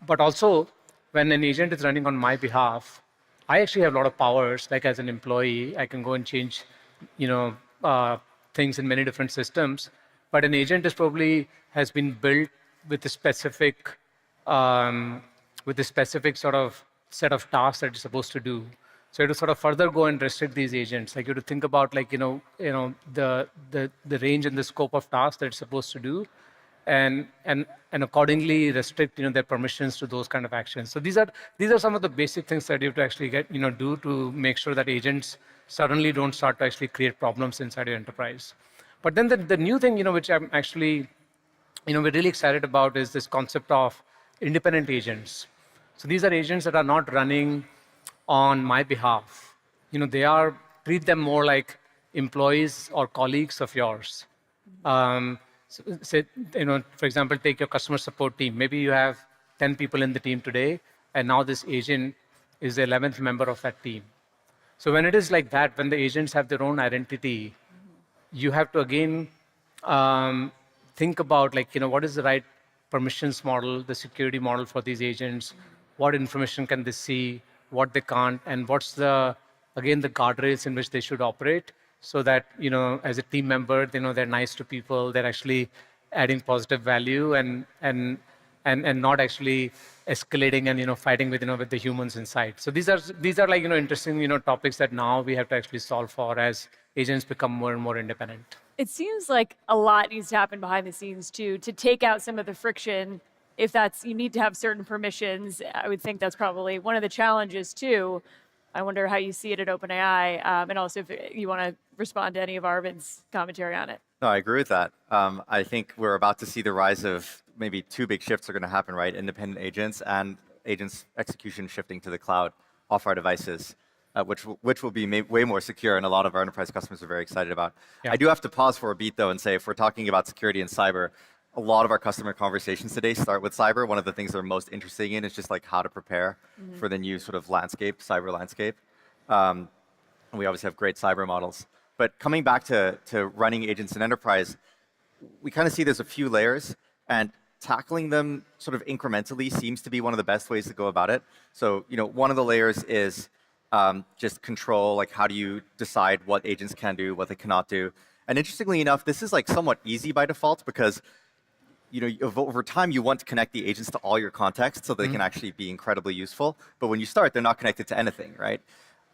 But also, when an agent is running on my behalf, I actually have a lot of powers. Like as an employee, I can go and change, things in many different systems. But an agent has been built with a specific sort of set of tasks that it's supposed to do. So you have to sort of further go and restrict these agents. Like you have to think about the range and the scope of tasks that it's supposed to do, and accordingly restrict their permissions to those kind of actions. So these are some of the basic things that you have to actually do to make sure that agents suddenly don't start to actually create problems inside your enterprise. But then the new thing which I'm actually we're really excited about is this concept of independent agents. So these are agents that are not running on my behalf. Treat them more like employees or colleagues of yours. Say, for example, take your customer support team. Maybe you have 10 people in the team today, and now this agent is the 11th member of that team. So when it is like that, when the agents have their own identity, you have to again think about what is the right permissions model, the security model for these agents, what information can they see, what they can't, and what's the guardrails in which they should operate, so that as a team member, they're nice to people, they're actually adding positive value and not actually escalating and fighting with with the humans inside. So these are interesting topics that now we have to actually solve for as agents become more and more independent. It seems like a lot needs to happen behind the scenes too, to take out some of the friction. If you need to have certain permissions, I would think that's probably one of the challenges too. I wonder how you see it at OpenAI, and also if you want to respond to any of Arvind's commentary on it. No, I agree with that. I think we're about to see the rise of maybe two big shifts are going to happen, right? Independent agents and agents execution shifting to the cloud off our devices, which will be way more secure, and a lot of our enterprise customers are very excited about. Yeah. I do have to pause for a beat, though, and say if we're talking about security and cyber, a lot of our customer conversations today start with cyber. One of the things they're most interested in is just how to prepare for the new sort of cyber landscape. And we obviously have great cyber models. But coming back to running agents in enterprise, we kind of see there's a few layers, and tackling them sort of incrementally seems to be one of the best ways to go about it. So, one of the layers is just control, how do you decide what agents can do, what they cannot do. And interestingly enough, this is somewhat easy by default, because over time, you want to connect the agents to all your context so they can actually be incredibly useful. But when you start, they're not connected to anything, right?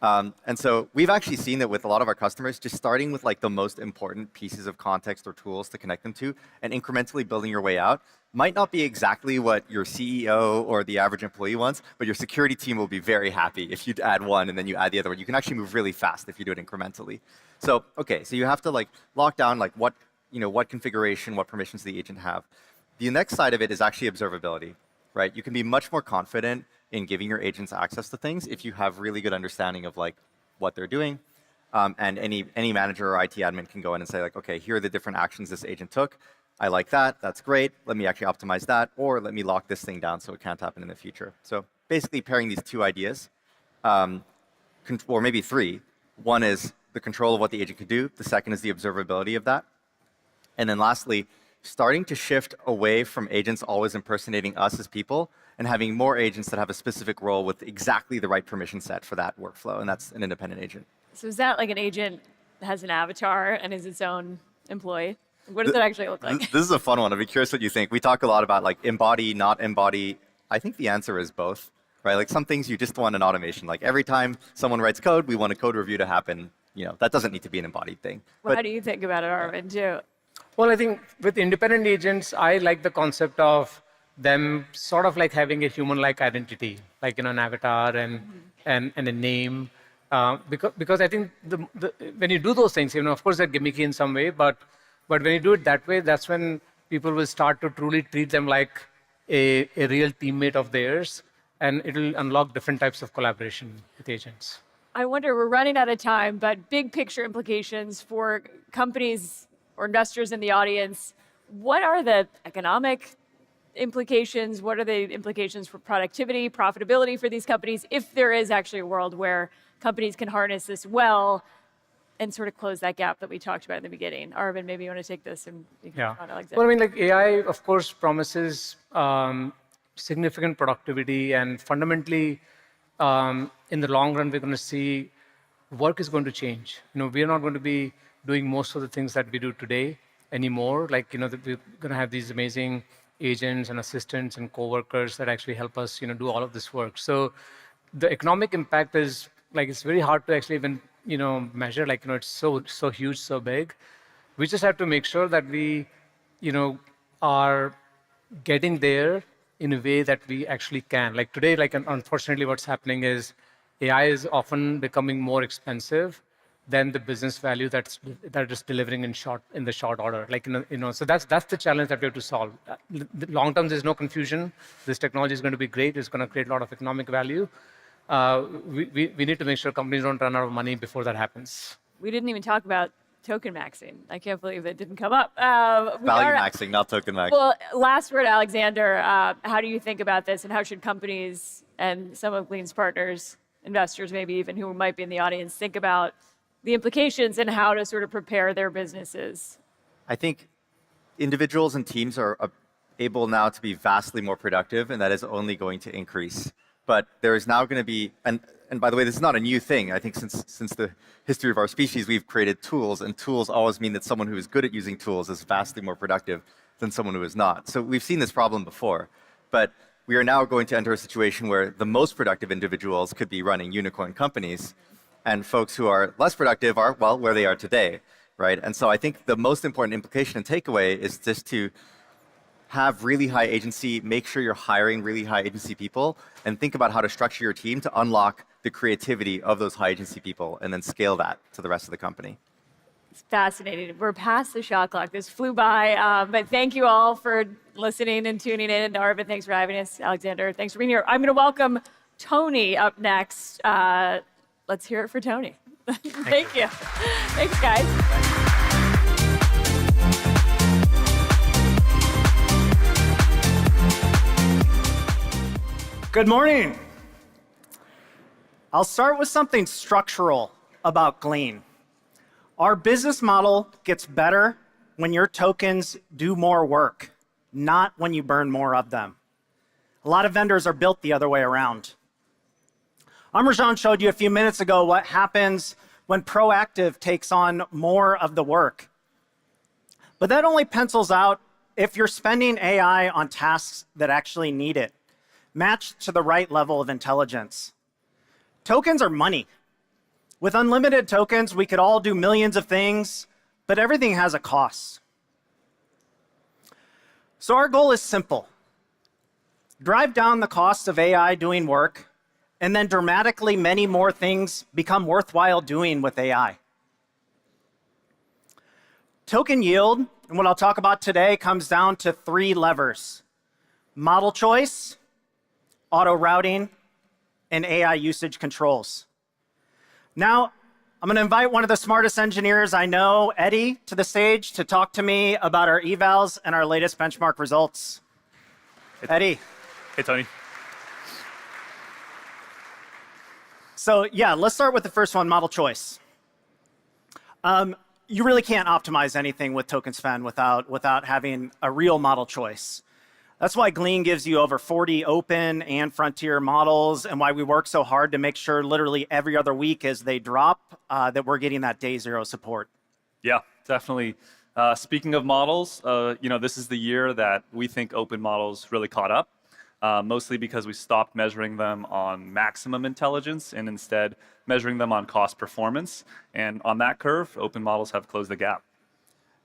And so we've actually seen that with a lot of our customers, just starting with the most important pieces of context or tools to connect them to, and incrementally building your way out, might not be exactly what your CEO or the average employee wants, but your security team will be very happy if you add one and then you add the other one. You can actually move really fast if you do it incrementally. So, okay, so you have to lock down what configuration, what permissions the agent have. The next side of it is actually observability, right? You can be much more confident in giving your agents access to things if you have really good understanding of what they're doing. And any manager or IT admin can go in and say okay, here are the different actions this agent took. I like that, that's great. Let me actually optimize that, or let me lock this thing down so it can't happen in the future. So basically pairing these two ideas, or maybe three. One is the control of what the agent can do. The second is the observability of that. And then lastly, starting to shift away from agents always impersonating us as people and having more agents that have a specific role with exactly the right permission set for that workflow, and that's an independent agent. So is that an agent that has an avatar and is its own employee? What does it actually look like? This is a fun one. I'd be curious what you think. We talk a lot about embody, not embody. I think the answer is both, right? Some things you just want an automation. Every time someone writes code, we want a code review to happen. That doesn't need to be an embodied thing. Well, how do you think about it, Arvind, too? Well, I think with independent agents, I like the concept of them sort of having a human-like identity, an avatar and a name. Because I think when you do those things, of course they're gimmicky in some way, but when you do it that way, that's when people will start to truly treat them like a real teammate of theirs, and it'll unlock different types of collaboration with agents. I wonder, we're running out of time, but big picture implications for companies or investors in the audience. What are the economic implications? What are the implications for productivity, profitability for these companies, if there is actually a world where companies can harness this well and sort of close that gap that we talked about in the beginning? Arvind, maybe you want to take this and you can respond, Alexander. Well, AI, of course, promises significant productivity, and fundamentally, in the long run, we're going to see work is going to change. We're not going to be doing most of the things that we do today anymore. We're going to have these amazing agents and assistants and coworkers that actually help us, do all of this work. So the economic impact is it's very hard to actually even, measure. It's so huge, so big. We just have to make sure that we, are getting there in a way that we actually can. Today, unfortunately, what's happening is AI is often becoming more expensive than the business value that is delivering in the short order. Like, so that's the challenge that we have to solve. Long term, there's no confusion. This technology is going to be great. It's going to create a lot of economic value. We need to make sure companies don't run out of money before that happens. We didn't even talk about token maxing. I can't believe it didn't come up. Value maxing, not token maxing. Well, last word, Alexander. How do you think about this, and how should companies and some of Glean's partners, investors maybe even who might be in the audience, think about the implications and how to sort of prepare their businesses? I think individuals and teams are able now to be vastly more productive, and that is only going to increase. But there is now going to be, and by the way, this is not a new thing. I think since the history of our species, we've created tools, and tools always mean that someone who is good at using tools is vastly more productive than someone who is not. So we've seen this problem before, but we are now going to enter a situation where the most productive individuals could be running unicorn companies, and folks who are less productive are, well, where they are today, right? And so I think the most important implication and takeaway is just to have really high agency, make sure you're hiring really high agency people, and think about how to structure your team to unlock the creativity of those high agency people and then scale that to the rest of the company. It's fascinating. We're past the shot clock. This flew by, but thank you all for listening and tuning in. And Arvind, thanks for having us. Alexander, thanks for being here. I'm going to welcome Tony up next. Let's hear it for Tony. Thank you. Thanks, guys. Good morning. I'll start with something structural about Glean. Our business model gets better when your tokens do more work, not when you burn more of them. A lot of vendors are built the other way around. Raghunathan showed you a few minutes ago what happens when proactive takes on more of the work. But that only pencils out if you're spending AI on tasks that actually need it, matched to the right level of intelligence. Tokens are money. With unlimited tokens, we could all do millions of things, but everything has a cost. So our goal is simple. Drive down the cost of AI doing work, and then dramatically many more things become worthwhile doing with AI. Token yield, and what I'll talk about today, comes down to 3 levers: model choice, auto routing, and AI usage controls. Now, I'm going to invite one of the smartest engineers I know, Eddie, to the stage to talk to me about our evals and our latest benchmark results. Eddie. Hey, Tony. So yeah, let's start with the first one, model choice. You really can't optimize anything with token spend without having a real model choice. That's why Glean gives you over 40 open and frontier models, and why we work so hard to make sure literally every other week as they drop, that we're getting that day 0 support. Yeah, definitely. Speaking of models, this is the year that we think open models really caught up, mostly because we stopped measuring them on maximum intelligence and instead measuring them on cost performance. And on that curve, open models have closed the gap.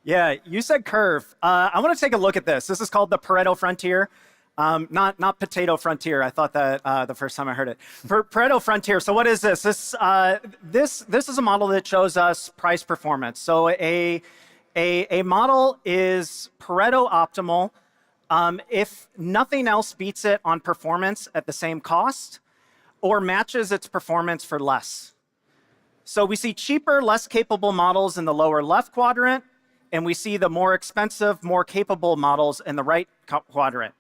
Yeah, you said curve. I want to take a look at this. This is called the Pareto frontier, not potato frontier. I thought that the first time I heard it. Pareto frontier. So what is this? This is a model that shows us price performance. So a model is Pareto optimal if nothing else beats it on performance at the same cost, or matches its performance for less. So we see cheaper, less capable models in the lower left quadrant, and we see the more expensive, more capable models in the right quadrant.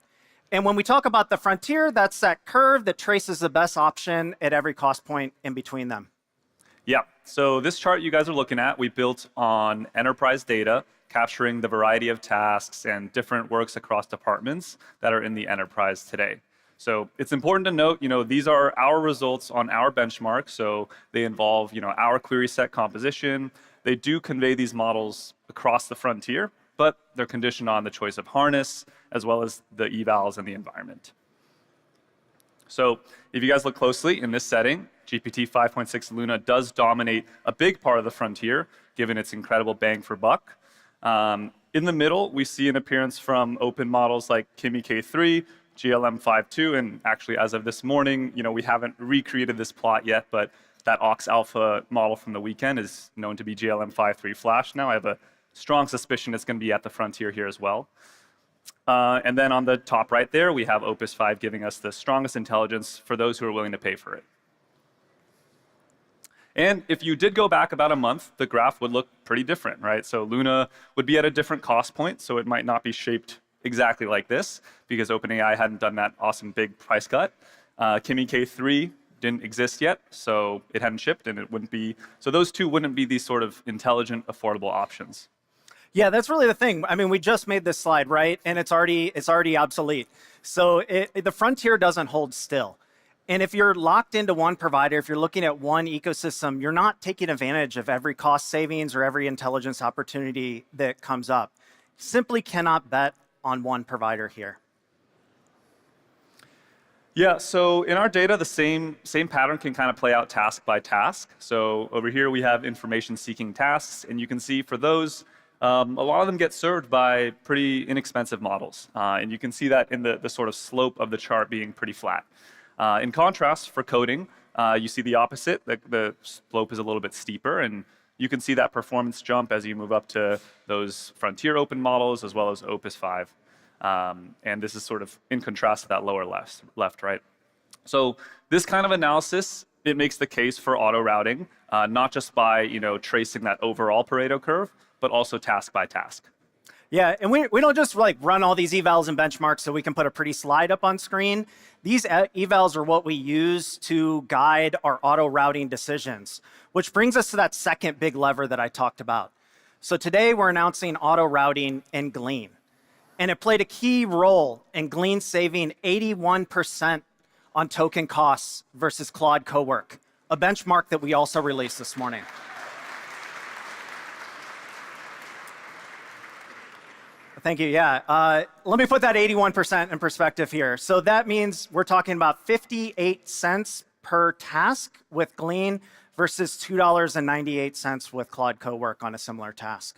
And when we talk about the frontier, that's that curve that traces the best option at every cost point in between them. Yeah, so this chart you guys are looking at, we built on enterprise data, capturing the variety of tasks and different works across departments that are in the enterprise today. So it's important to note, these are our results on our benchmark. So they involve, our query set composition. They do convey these models across the frontier, but they're conditioned on the choice of harness, as well as the evals and the environment. So if you guys look closely in this setting, GPT 5.6 Luna does dominate a big part of the frontier, given its incredible bang for buck. In the middle, we see an appearance from open models like Kimi K3, GLM 5.2, and actually as of this morning, we haven't recreated this plot yet, but that Aux Alpha model from the weekend is known to be GLM-5.3 Flash now. I have a strong suspicion it's going to be at the frontier here as well. And then on the top right there, we have Opus 5 giving us the strongest intelligence for those who are willing to pay for it. And if you did go back about a month, the graph would look pretty different, right? So Luna would be at a different cost point, so it might not be shaped exactly like this because OpenAI hadn't done that awesome big price cut. Kimi K3 didn't exist yet, so it hadn't shipped, and it wouldn't be. So those two wouldn't be these sort of intelligent, affordable options. Yeah, that's really the thing. I mean, we just made this slide, right? And it's already obsolete. So the frontier doesn't hold still. And if you're locked into one provider, if you're looking at one ecosystem, you're not taking advantage of every cost savings or every intelligence opportunity that comes up. Simply cannot bet on one provider here. Yeah, so in our data, the same pattern can kind of play out task by task. So over here, we have information-seeking tasks, and you can see for those, a lot of them get served by pretty inexpensive models. And you can see that in the sort of slope of the chart being pretty flat. In contrast, for coding, you see the opposite. The slope is a little bit steeper, and you can see that performance jump as you move up to those frontier open models as well as Opus 5. And this is sort of in contrast to that lower left, right? So this kind of analysis, it makes the case for auto routing, not just by tracing that overall Pareto curve, but also task by task. Yeah, and we don't just like run all these evals and benchmarks so we can put a pretty slide up on screen. These evals are what we use to guide our auto routing decisions, which brings us to that second big lever that I talked about. So today we're announcing auto routing in Glean. And it played a key role in Glean saving 81% on token costs versus Claude Cowork, a benchmark that we also released this morning. Thank you. Yeah. Let me put that 81% in perspective here. So that means we're talking about 58 cents per task with Glean versus $2.98 with Claude Cowork on a similar task.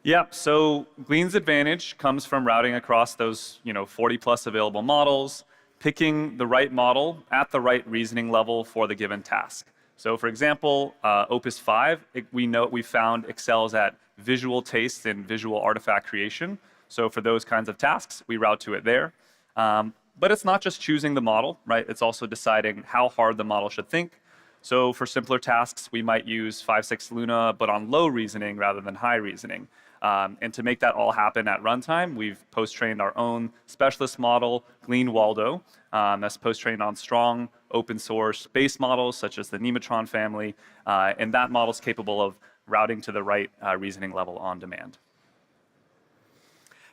Yeah, so Glean's advantage comes from routing across those 40 plus available models, picking the right model at the right reasoning level for the given task. So for example, Opus 5, we found excels at visual taste and visual artifact creation. So for those kinds of tasks, we route to it there. But it's not just choosing the model, right? It's also deciding how hard the model should think. So for simpler tasks, we might use 5.6 Luna, but on low reasoning rather than high reasoning. And to make that all happen at runtime, we've post-trained our own specialist model, Glean Waldo, that's post-trained on strong open source base models such as the Nematron family, and that model is capable of routing to the right reasoning level on demand.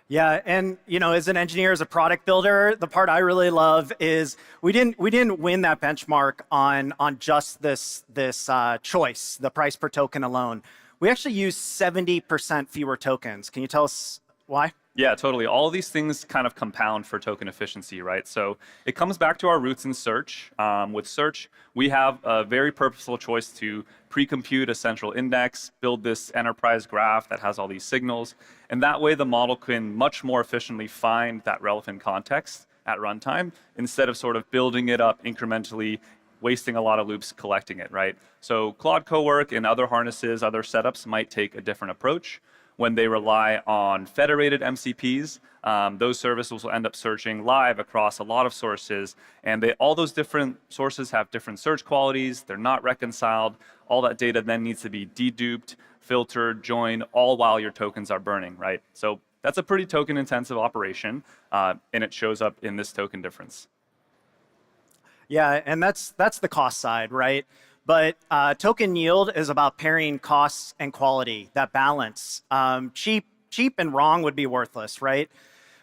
Yeah, and as an engineer, as a product builder, the part I really love is we didn't win that benchmark on just this choice, the price per token alone. We actually use 70% fewer tokens. Can you tell us why? Yeah, totally. All of these things kind of compound for token efficiency, right? So it comes back to our roots in search. With search, we have a very purposeful choice to pre-compute a central index, build this enterprise graph that has all these signals, and that way the model can much more efficiently find that relevant context at runtime instead of sort of building it up incrementally, wasting a lot of loops collecting it, right? So Claude Cowork and other harnesses, other setups might take a different approach. When they rely on federated MCPs, those services will end up searching live across a lot of sources, and all those different sources have different search qualities, they're not reconciled, all that data then needs to be deduped, filtered, joined, all while your tokens are burning, right? So that's a pretty token intensive operation, and it shows up in this token difference. Yeah, and that's the cost side, right? But token yield is about pairing costs and quality, that balance. Cheap and wrong would be worthless, right?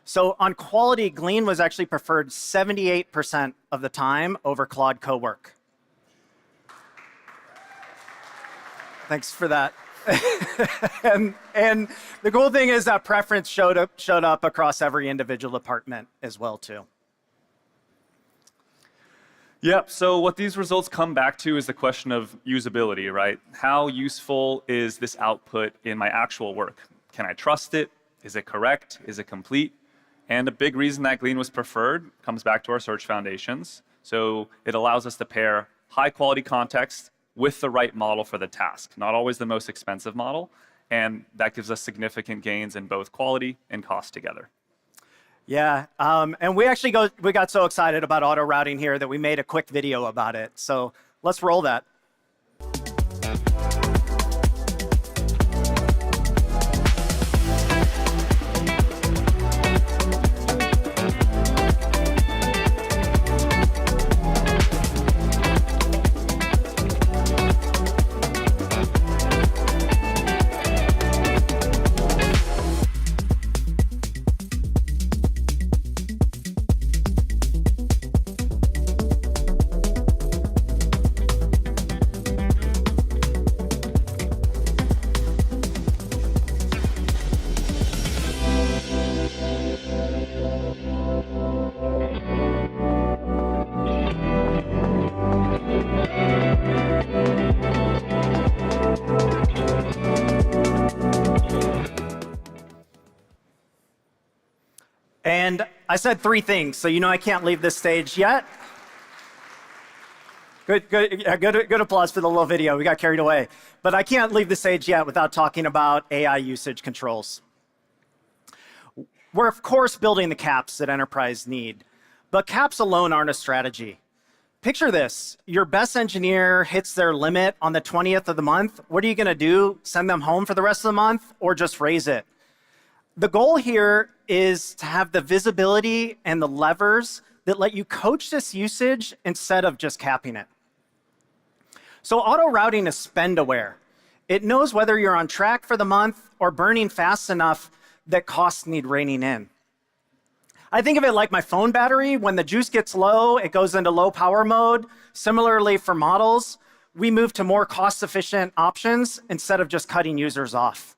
So on quality, Glean was actually preferred 78% of the time over Claude Cowork. Thanks for that. and the cool thing is that preference showed up across every individual department as well, too. Yep, so what these results come back to is the question of usability, right? How useful is this output in my actual work? Can I trust it? Is it correct? Is it complete? And a big reason that Glean was preferred comes back to our search foundations. So it allows us to pair high quality context with the right model for the task, not always the most expensive model. And that gives us significant gains in both quality and cost together. Yeah, and we got so excited about auto routing here that we made a quick video about it. So let's roll that. And I said 3 things, so you know I can't leave this stage yet. Good applause for the little video. We got carried away. But I can't leave the stage yet without talking about AI usage controls. We're, of course, building the caps that enterprise need. But caps alone aren't a strategy. Picture this. Your best engineer hits their limit on the 20th of the month. What are you going to do? Send them home for the rest of the month or just raise it? The goal here is to have the visibility and the levers that let you coach this usage instead of just capping it. So auto routing is spend aware. It knows whether you're on track for the month or burning fast enough that costs need reining in. I think of it like my phone battery. When the juice gets low, it goes into low power mode. Similarly for models, we move to more cost-efficient options instead of just cutting users off.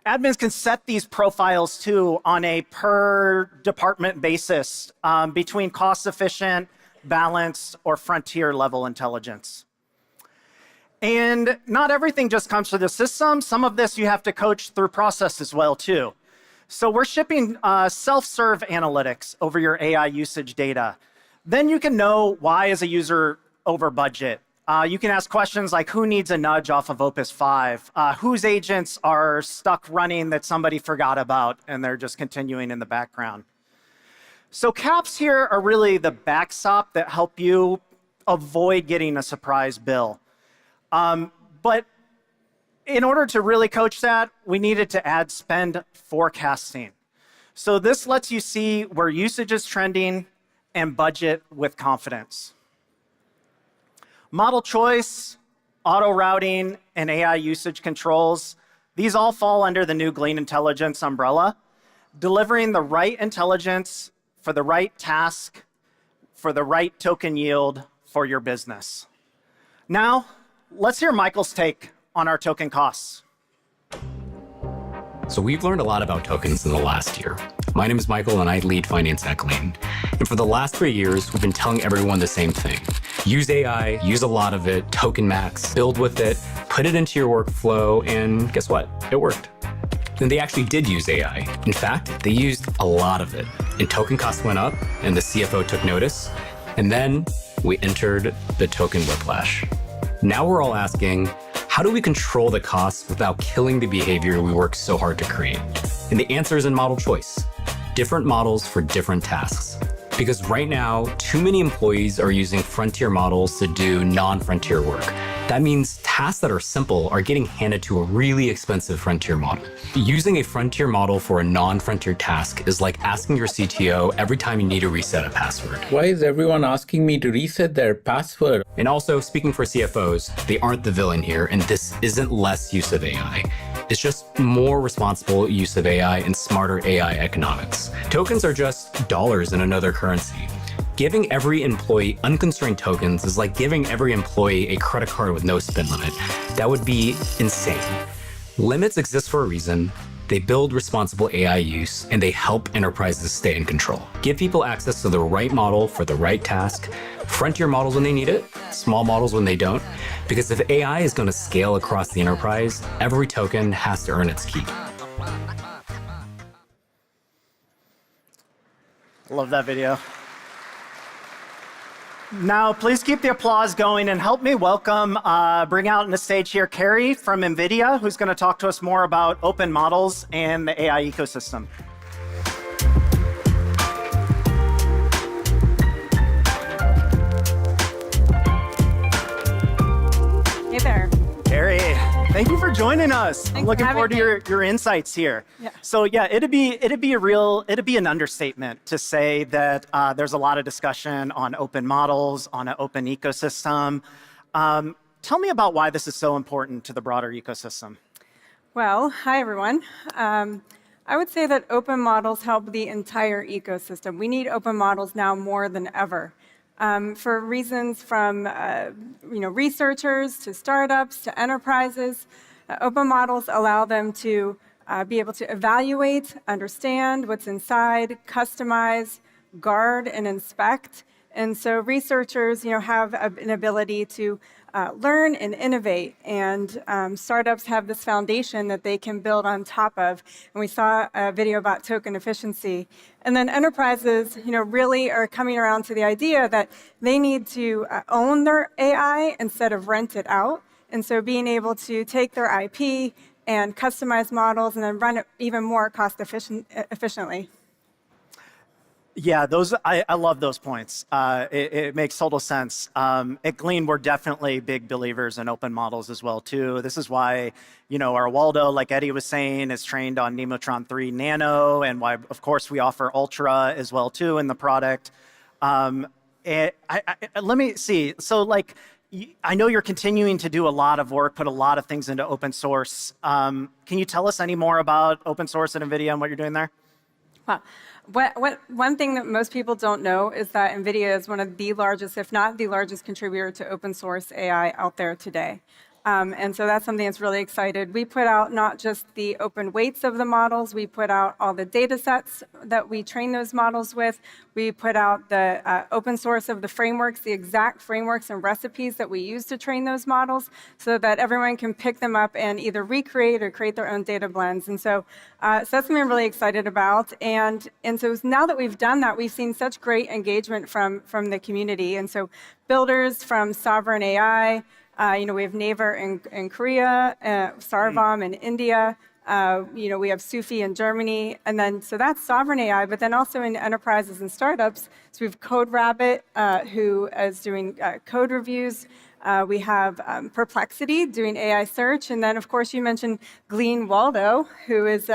Admins can set these profiles too on a per department basis between cost-efficient, balanced, or frontier level intelligence. And not everything just comes through the system. Some of this you have to coach through process as well too. So we're shipping self-serve analytics over your AI usage data. Then you can know why is a user over budget. You can ask questions like who needs a nudge off of Opus 5? Whose agents are stuck running that somebody forgot about and they're just continuing in the background? So caps here are really the backstop that help you avoid getting a surprise bill. But in order to really coach that, we needed to add spend forecasting. So this lets you see where usage is trending and budget with confidence. Model choice, auto routing, and AI usage controls, these all fall under the new Glean Intelligence umbrella, delivering the right intelligence for the right task, for the right token yield for your business. Now, let's hear Michael's take on our token costs. So we've learned a lot about tokens in the last year. My name is Michael and I lead finance at Glean. And for the last 3 years, we've been telling everyone the same thing. Use AI, use a lot of it, token max, build with it, put it into your workflow, and guess what? It worked. And they actually did use AI. In fact, they used a lot of it. And token costs went up and the CFO took notice. And then we entered the token whiplash. Now we're all asking, how do we control the costs without killing the behavior we worked so hard to create? And the answer is in model choice. Different models for different tasks. Because right now, too many employees are using frontier models to do non-frontier work. That means tasks that are simple are getting handed to a really expensive frontier model. Using a frontier model for a non-frontier task is like asking your CTO every time you need to reset a password. Why is everyone asking me to reset their password? And also, speaking for CFOs, they aren't the villain here, and this isn't less use of AI. It's just more responsible use of AI and smarter AI economics. Tokens are just dollars in another currency. Giving every employee unconstrained tokens is like giving every employee a credit card with no spend limit. That would be insane. Limits exist for a reason. They build responsible AI use, and they help enterprises stay in control. Give people access to the right model for the right task, frontier models when they need it, small models when they don't, because if AI is going to scale across the enterprise, every token has to earn its keep. Love that video. Now, please keep the applause going and help me welcome, bring out on the stage here, Kari from Nvidia, who's going to talk to us more about open models and the AI ecosystem. Hey there. Kari, thank you for joining us. I'm looking forward to your insights here. Yeah. So yeah, it'd be an understatement to say that there's a lot of discussion on open models, on an open ecosystem. Tell me about why this is so important to the broader ecosystem. Well, hi everyone. I would say that open models help the entire ecosystem. We need open models now more than ever. For reasons from researchers to startups to enterprises, open models allow them to be able to evaluate, understand what's inside, customize, guard, and inspect. And so researchers, have an ability to learn and innovate, and startups have this foundation that they can build on top of. And we saw a video about token efficiency. And then enterprises, really are coming around to the idea that they need to own their AI instead of rent it out. And so being able to take their IP and customize models and then run it even more efficiently. Yeah, I love those points. It makes total sense. At Glean, we're definitely big believers in open models as well too. This is why, our Waldo, like Eddie was saying, is trained on Nemotron 3 Nano, and why, of course, we offer Ultra as well too in the product. Let me see. So, I know you're continuing to do a lot of work, put a lot of things into open source. Can you tell us any more about open source at NVIDIA and what you're doing there? Well, one thing that most people don't know is that NVIDIA is one of the largest, if not the largest contributor to open source AI out there today. And so that's something that's really excited. We put out not just the open weights of the models, we put out all the data sets that we train those models with. We put out the open source of the frameworks, the exact frameworks and recipes that we use to train those models, so that everyone can pick them up and either recreate or create their own data blends. And so, that's something I'm really excited about. And so now that we've done that, we've seen such great engagement from the community. And so builders from Sovereign AI, we have Naver in Korea, Sarvam in India. We have Sufi in Germany. And then, so that's Sovereign AI, but then also in enterprises and startups. So we have CodeRabbit, who is doing code reviews. We have Perplexity doing AI search. And then, of course, you mentioned Glean Waldo, who is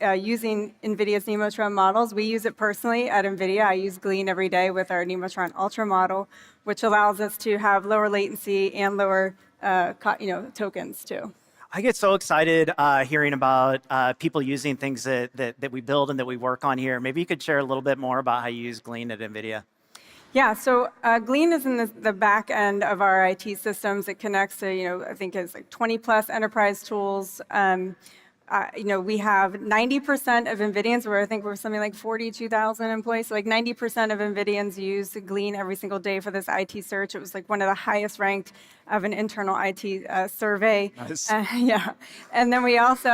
using NVIDIA's Nemotron models. We use it personally at NVIDIA. I use Glean every day with our Nemotron Ultra model, which allows us to have lower latency and lower tokens too. I get so excited hearing about people using things that we build and that we work on here. Maybe you could share a little bit more about how you use Glean at NVIDIA. Yeah, so Glean is in the back end of our IT systems. It connects to, I think it's like 20 plus enterprise tools. We have 90% of NVIDIANs, where I think we're something like 42,000 employees. So like 90% of NVIDIANs use Glean every single day for this IT search. It was like one of the highest ranked of an internal IT survey. Nice. Yeah. And then we also,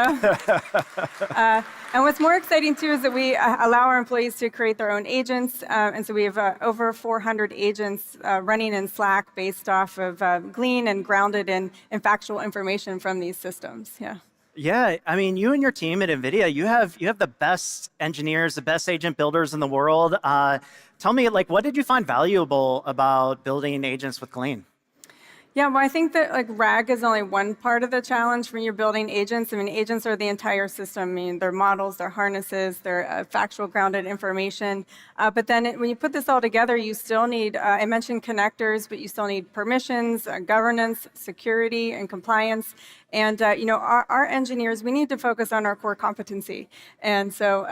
and what's more exciting too is that we allow our employees to create their own agents. And so we have over 400 agents running in Slack based off of Glean and grounded in factual information from these systems. Yeah. Yeah, I mean, you and your team at NVIDIA, you have the best engineers, the best agent builders in the world. Tell me, what did you find valuable about building agents with Glean? Yeah, well, I think that RAG is only one part of the challenge when you're building agents. I mean, agents are the entire system. I mean, they're models, they're harnesses, they're factual grounded information. But then when you put this all together, you still need, I mentioned connectors, but you still need permissions, governance, security, and compliance. And our engineers, we need to focus on our core competency. And so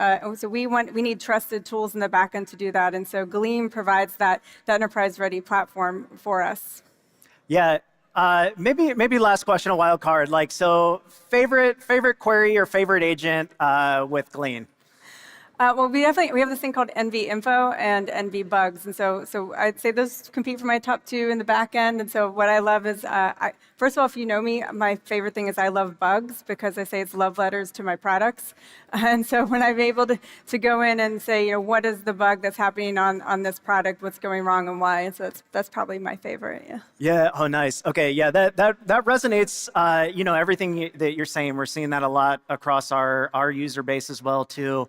we need trusted tools in the back end to do that. And so Glean provides that enterprise-ready platform for us. Yeah, maybe last question, a wild card. So favorite query or favorite agent with Glean? Well, we have this thing called NV Info and NV Bugs, and so I'd say those compete for my top two in the back end. And so what I love is, first of all, if you know me, my favorite thing is I love bugs because I say it's love letters to my products. And so when I'm able to go in and say, what is the bug that's happening on this product, what's going wrong, and why, and so that's probably my favorite. Yeah. Yeah. Oh, nice. Okay. Yeah. That resonates. Everything that you're saying, we're seeing that a lot across our user base as well too.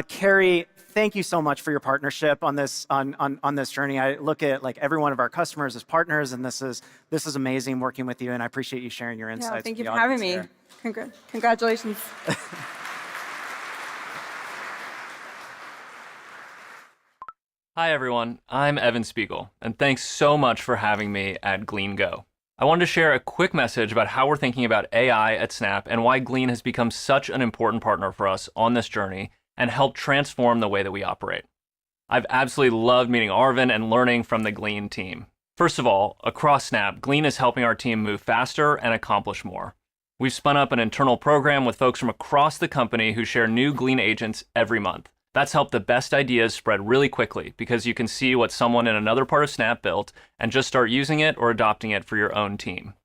Kari, thank you so much for your partnership on this journey. I look at every one of our customers as partners, and this is amazing working with you, and I appreciate you sharing your insights. Yeah, thank you with for the having me. audience here. Congratulations. Hi, everyone. I'm Evan Spiegel, and thanks so much for having me at Glean Go. I wanted to share a quick message about how we're thinking about AI at Snap and why Glean has become such an important partner for us on this journey and helped transform the way that we operate. I've absolutely loved meeting Arvind and learning from the Glean team. First of all, across Snap, Glean is helping our team move faster and accomplish more. We've spun up an internal program with folks from across the company who share new Glean agents every month. That's helped the best ideas spread really quickly because you can see what someone in another part of Snap built and just start using it or adopting it for your own team.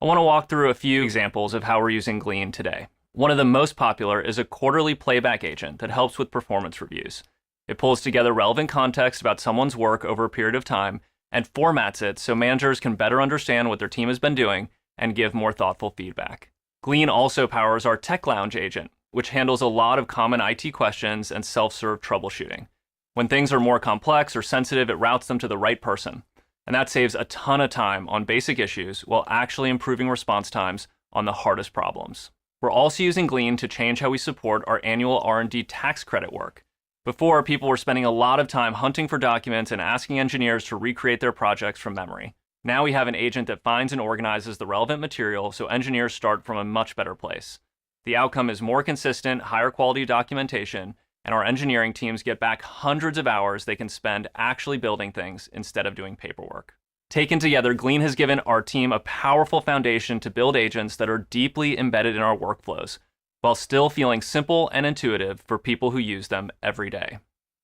I want to walk through a few examples of how we're using Glean today. One of the most popular is a quarterly playback agent that helps with performance reviews. It pulls together relevant context about someone's work over a period of time and formats it so managers can better understand what their team has been doing and give more thoughtful feedback. Glean also powers our Tech Lounge agent, which handles a lot of common IT questions and self-serve troubleshooting. When things are more complex or sensitive, it routes them to the right person. And that saves a ton of time on basic issues while actually improving response times on the hardest problems. We're also using Glean to change how we support our annual R&D tax credit work. Before, people were spending a lot of time hunting for documents and asking engineers to recreate their projects from memory. Now we have an agent that finds and organizes the relevant material so engineers start from a much better place. The outcome is more consistent, higher quality documentation, and our engineering teams get back hundreds of hours they can spend actually building things instead of doing paperwork. Taken together, Glean has given our team a powerful foundation to build agents that are deeply embedded in our workflows, while still feeling simple and intuitive for people who use them every day.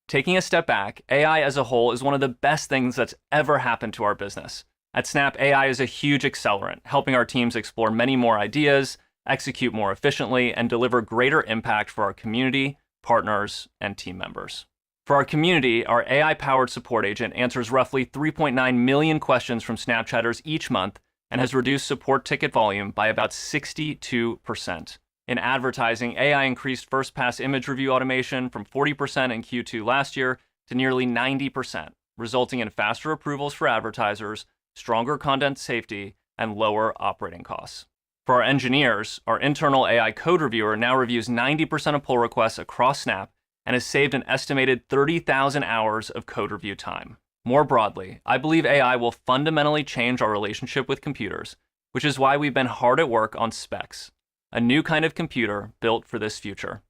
Taking a step back, AI as a whole is one of the best things that's ever happened to our business. At Snap, AI is a huge accelerant, helping our teams explore many more ideas, execute more efficiently, and deliver greater impact for our community, partners, and team members. For our community, our AI-powered support agent answers roughly 3.9 million questions from Snapchatters each month and has reduced support ticket volume by about 62%. In advertising, AI increased first-pass image review automation from 40% in Q2 last year to nearly 90%, resulting in faster approvals for advertisers, stronger content safety, and lower operating costs. For our engineers, our internal AI code reviewer now reviews 90% of pull requests across Snap and has saved an estimated 30,000 hours of code review time. More broadly, I believe AI will fundamentally change our relationship with computers, which is why we've been hard at work on Specs, a new kind of computer built for this future.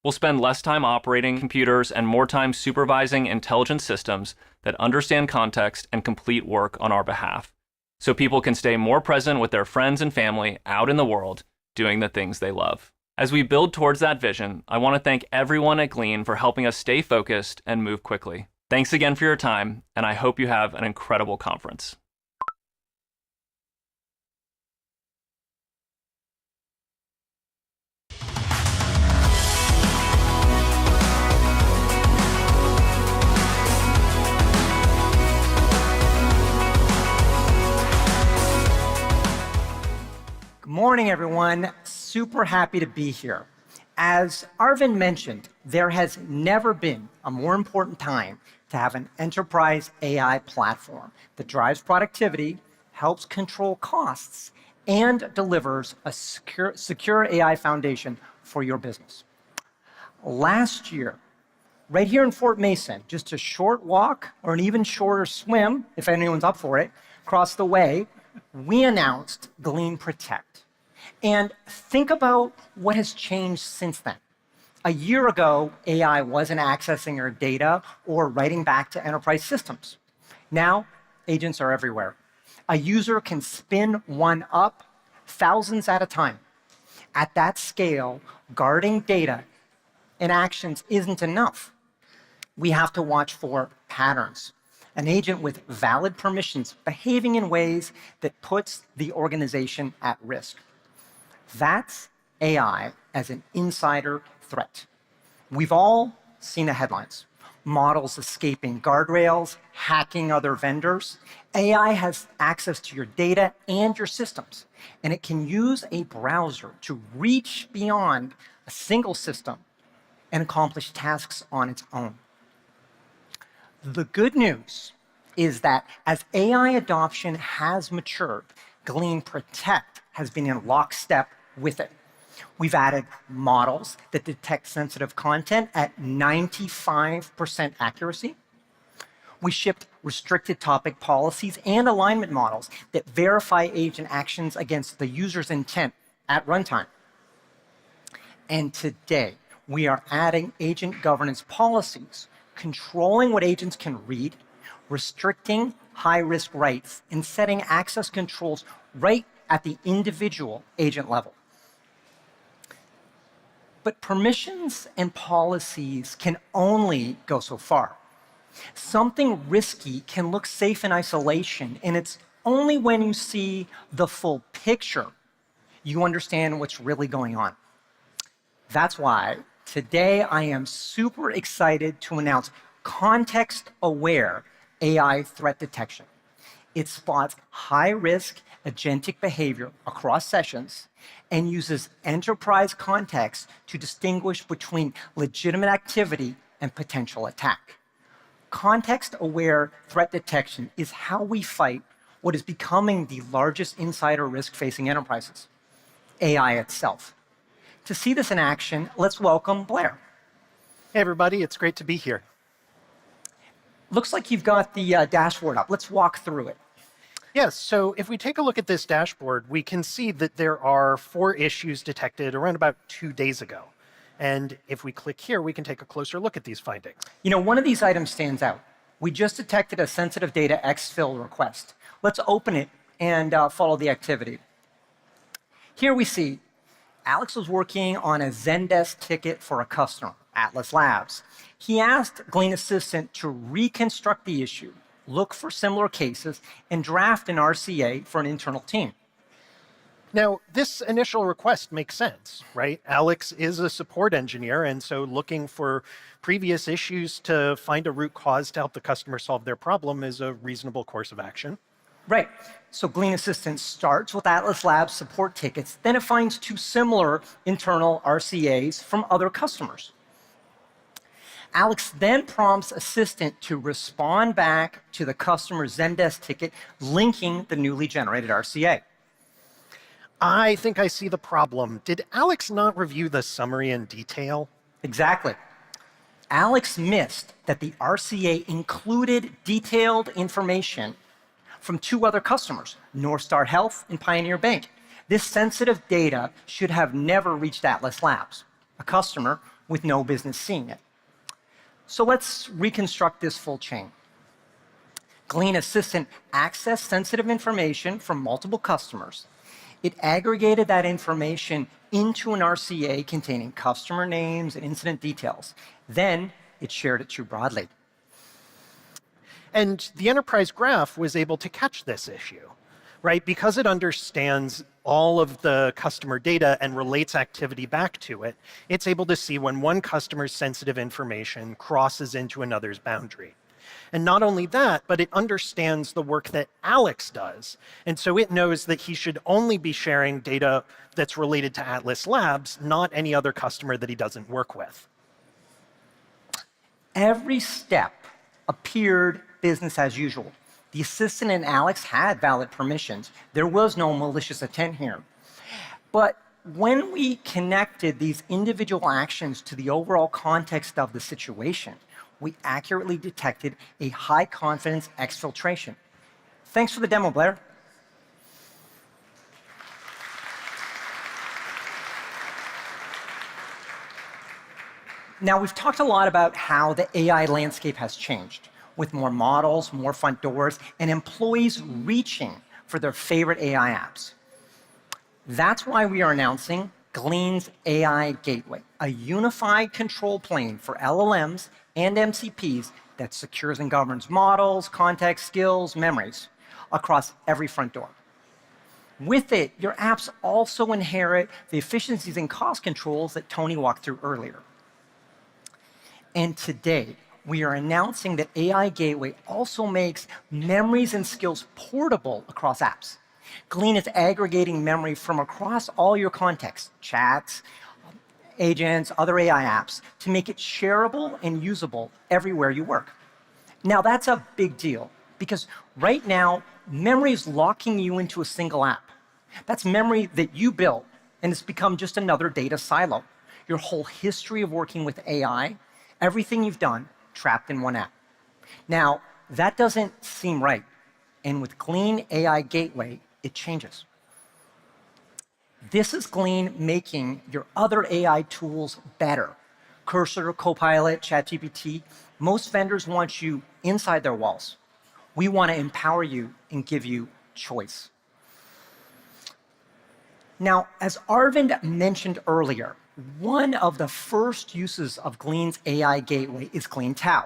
We'll spend less time operating computers and more time supervising intelligent systems that understand context and complete work on our behalf, so people can stay more present with their friends and family out in the world, doing the things they love. As we build towards that vision, I want to thank everyone at Glean for helping us stay focused and move quickly. Thanks again for your time, and I hope you have an incredible conference. Good morning, everyone. Super happy to be here. As Arvind mentioned, there has never been a more important time to have an enterprise AI platform that drives productivity, helps control costs, and delivers a secure AI foundation for your business. Last year, right here in Fort Mason, just a short walk or an even shorter swim, if anyone's up for it, across the way, we announced Glean Protect. And think about what has changed since then. A year ago, AI wasn't accessing your data or writing back to enterprise systems. Now, agents are everywhere. A user can spin one up thousands at a time. At that scale, guarding data and actions isn't enough. We have to watch for patterns. An agent with valid permissions behaving in ways that puts the organization at risk. That's AI as an insider threat. We've all seen the headlines. Models escaping guardrails, hacking other vendors. AI has access to your data and your systems, and it can use a browser to reach beyond a single system and accomplish tasks on its own. The good news is that as AI adoption has matured, Glean Protect has been in lockstep with it. We've added models that detect sensitive content at 95% accuracy. We shipped restricted topic policies and alignment models that verify agent actions against the user's intent at runtime. And today, we are adding agent governance policies, controlling what agents can read, restricting high-risk rights, and setting access controls right at the individual agent level. But permissions and policies can only go so far. Something risky can look safe in isolation, and it's only when you see the full picture you understand what's really going on. That's why today I am super excited to announce context-aware AI threat detection. It spots high-risk agentic behavior across sessions and uses enterprise context to distinguish between legitimate activity and potential attack. Context-aware threat detection is how we fight what is becoming the largest insider risk facing enterprises, AI itself. To see this in action, let's welcome Blair. Hey, everybody. It's great to be here. Looks like you've got the dashboard up. Let's walk through it. Yes, so if we take a look at this dashboard, we can see that there are 4 issues detected around about 2 days ago. And if we click here, we can take a closer look at these findings. You know, one of these items stands out. We just detected a sensitive data exfil request. Let's open it and follow the activity. Here we see Alex was working on a Zendesk ticket for a customer, Atlas Labs. He asked Glean Assistant to reconstruct the issue, look for similar cases, and draft an RCA for an internal team. Now, this initial request makes sense, right? Alex is a support engineer, and so looking for previous issues to find a root cause to help the customer solve their problem is a reasonable course of action. Right. So Glean Assistant starts with Atlas Labs support tickets, then it finds 2 similar internal RCAs from other customers. Alex then prompts Assistant to respond back to the customer's Zendesk ticket, linking the newly generated RCA. I think I see the problem. Did Alex not review the summary in detail? Exactly. Alex missed that the RCA included detailed information from 2 other customers, North Star Health and Pioneer Bank. This sensitive data should have never reached Atlas Labs, a customer with no business seeing it. So let's reconstruct this full chain. Glean Assistant accessed sensitive information from multiple customers. It aggregated that information into an RCA containing customer names and incident details. Then it shared it too broadly. And the enterprise graph was able to catch this issue, right? Because it understands all of the customer data and relates activity back to it, it's able to see when one customer's sensitive information crosses into another's boundary. And not only that, but it understands the work that Alex does. And so it knows that he should only be sharing data that's related to Atlas Labs, not any other customer that he doesn't work with. Every step appeared business as usual. The assistant and Alex had valid permissions. There was no malicious intent here. But when we connected these individual actions to the overall context of the situation, we accurately detected a high-confidence exfiltration. Thanks for the demo, Blair. Now, we've talked a lot about how the AI landscape has changed, with more models, more front doors, and employees reaching for their favorite AI apps. That's why we are announcing Glean's AI Gateway, a unified control plane for LLMs and MCPs that secures and governs models, context, skills, memories across every front door. With it, your apps also inherit the efficiencies and cost controls that Tony walked through earlier. And today, we are announcing that AI Gateway also makes memories and skills portable across apps. Glean is aggregating memory from across all your contexts, chats, agents, other AI apps, to make it shareable and usable everywhere you work. Now, that's a big deal, because right now, memory is locking you into a single app. That's memory that you built, and it's become just another data silo. Your whole history of working with AI, everything you've done, trapped in one app. Now, that doesn't seem right. And with Glean AI Gateway, it changes. This is Glean making your other AI tools better. Cursor, Copilot, ChatGPT, most vendors want you inside their walls. We want to empower you and give you choice. Now, as Arvind mentioned earlier, one of the first uses of Glean's AI Gateway is Glean Tau,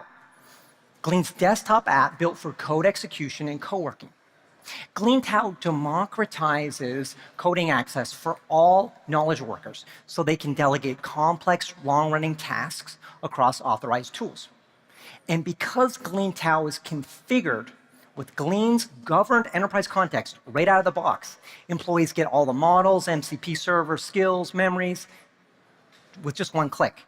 Glean's desktop app built for code execution and co-working. Glean Tau democratizes coding access for all knowledge workers so they can delegate complex, long-running tasks across authorized tools. And because Glean Tau is configured with Glean's governed enterprise context right out of the box, employees get all the models, MCP server, skills, memories, with just one click.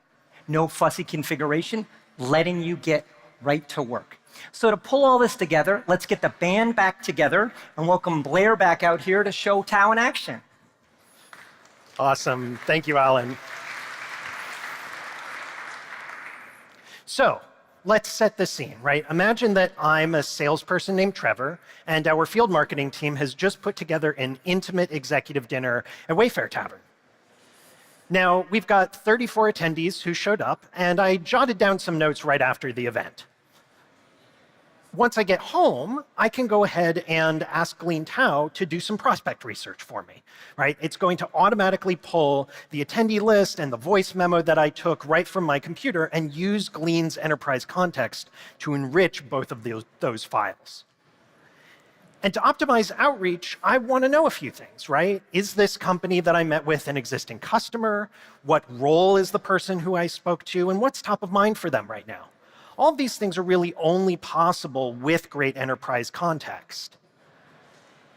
No fussy configuration, letting you get right to work. So to pull all this together, let's get the band back together and welcome Blair back out here to show Tau in action. Awesome. Thank you, Alan. So let's set the scene, right? Imagine that I'm a salesperson named Trevor, and our field marketing team has just put together an intimate executive dinner at Wayfair Tavern. Now, we've got 34 attendees who showed up, and I jotted down some notes right after the event. Once I get home, I can go ahead and ask Glean Tau to do some prospect research for me, right? It's going to automatically pull the attendee list and the voice memo that I took right from my computer and use Glean's enterprise context to enrich both of those files. And to optimize outreach, I want to know a few things, right? Is this company that I met with an existing customer? What role is the person who I spoke to? And what's top of mind for them right now? All of these things are really only possible with great enterprise context.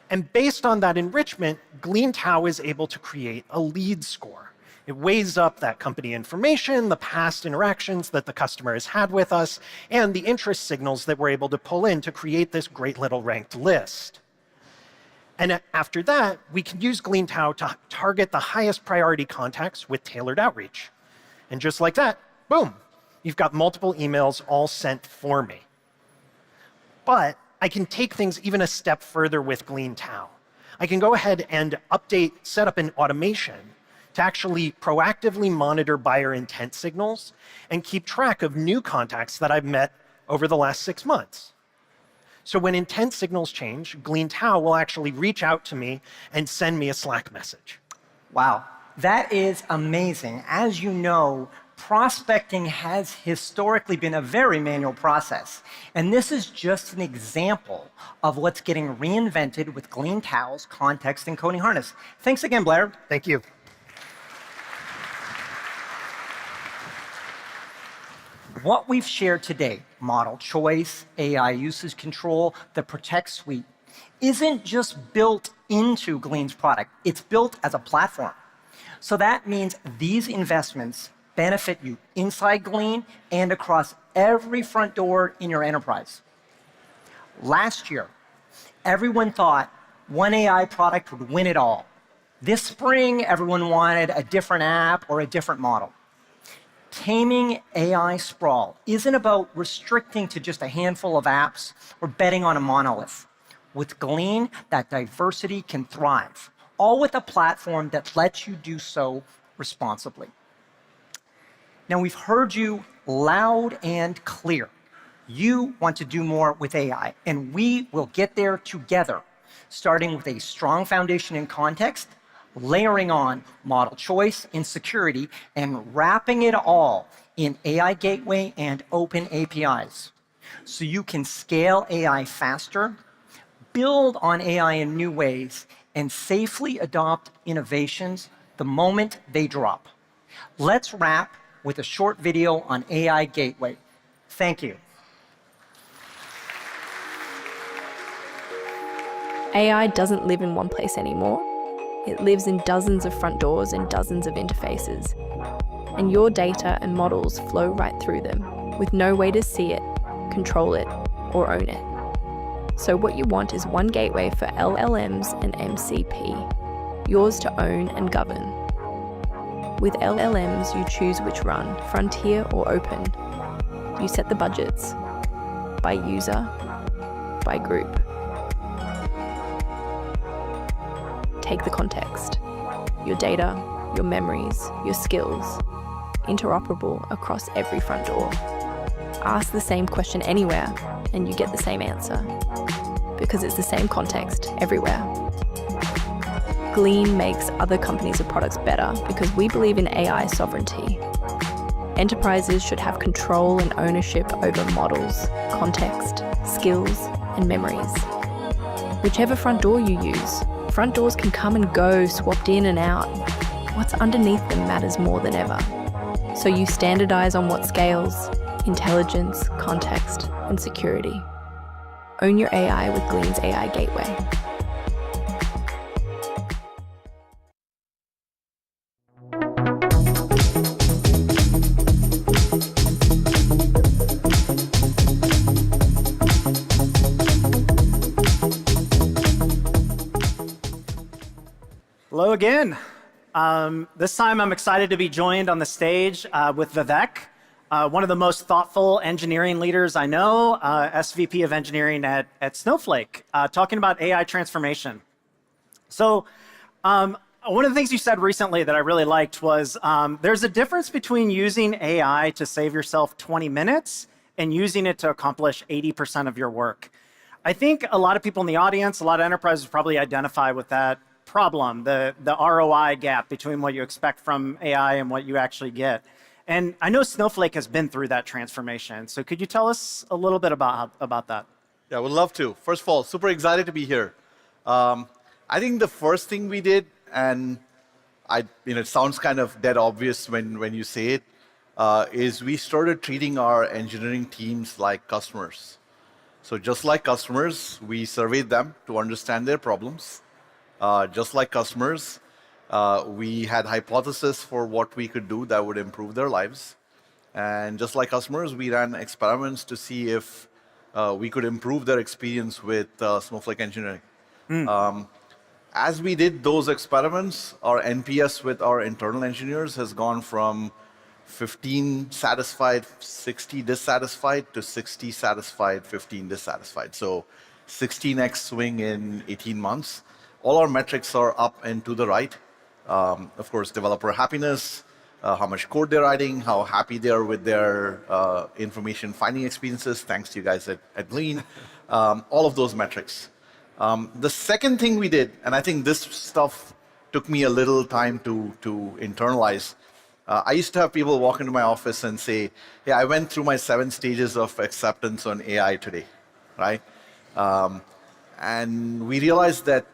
And based on that enrichment, Glean Tau is able to create a lead score. It weighs up that company information, the past interactions that the customer has had with us, and the interest signals that we're able to pull in to create this great little ranked list. And after that, we can use Glean Tau to target the highest priority contacts with tailored outreach. And just like that, boom, you've got multiple emails all sent for me. But I can take things even a step further with Glean Tau. I can go ahead and set up an automation to actually proactively monitor buyer intent signals and keep track of new contacts that I've met over the last 6 months. So when intent signals change, Glean Tau will actually reach out to me and send me a Slack message. Wow, that is amazing. As you know, prospecting has historically been a very manual process. And this is just an example of what's getting reinvented with Glean Tau's context encoding harness. Thanks again, Blair. Thank you. What we've shared today, model choice, AI usage control, the Protect suite, isn't just built into Glean's product. It's built as a platform. So that means these investments benefit you inside Glean and across every front door in your enterprise. Last year, everyone thought one AI product would win it all. This spring, everyone wanted a different app or a different model. Taming AI sprawl isn't about restricting to just a handful of apps or betting on a monolith. With Glean, that diversity can thrive, all with a platform that lets you do so responsibly. Now, we've heard you loud and clear. You want to do more with AI, and we will get there together, starting with a strong foundation in context, layering on model choice and security, and wrapping it all in AI Gateway and open APIs. So you can scale AI faster, build on AI in new ways, and safely adopt innovations the moment they drop. Let's wrap with a short video on AI Gateway. Thank you. AI doesn't live in one place anymore. It lives in dozens of front doors and dozens of interfaces. And your data and models flow right through them, with no way to see it, control it, or own it. So what you want is one gateway for LLMs and MCP, yours to own and govern. With LLMs, you choose which run, frontier or open. You set the budgets, by user, by group. Take the context, your data, your memories, your skills, interoperable across every front door. Ask the same question anywhere and you get the same answer, because it's the same context everywhere. Glean makes other companies or products better because we believe in AI sovereignty. Enterprises should have control and ownership over models, context, skills, and memories. Whichever front door you use, front doors can come and go, swapped in and out. What's underneath them matters more than ever. So you standardize on what scales: intelligence, context, and security. Own your AI with Glean's AI Gateway. Hello again. This time I'm excited to be joined on the stage with Vivek, one of the most thoughtful engineering leaders I know, SVP of engineering at Snowflake, talking about AI transformation. So one of the things you said recently that I really liked was there's a difference between using AI to save yourself 20 minutes and using it to accomplish 80% of your work. I think a lot of people in the audience, a lot of enterprises probably identify with that problem, the ROI gap between what you expect from AI and what you actually get. And I know Snowflake has been through that transformation. So could you tell us a little bit about that? Yeah, I would love to. First of all, super excited to be here. I think the first thing we did, and it sounds kind of dead obvious when you say it, is we started treating our engineering teams like customers. So just like customers, we surveyed them to understand their problems. Just like customers, we had hypotheses for what we could do that would improve their lives. And just like customers, we ran experiments to see if we could improve their experience with Snowflake engineering. As we did those experiments, our NPS with our internal engineers has gone from 15 satisfied, 60 dissatisfied, to 60 satisfied, 15 dissatisfied. So 16x swing in 18 months. All our metrics are up and to the right. Of course, developer happiness, how much code they're writing, how happy they are with their information finding experiences, thanks to you guys at Glean, all of those metrics. The second thing we did, and I think this stuff took me a little time to internalize, I used to have people walk into my office and say, hey, I went through my 7 stages of acceptance on AI today, right? And we realized that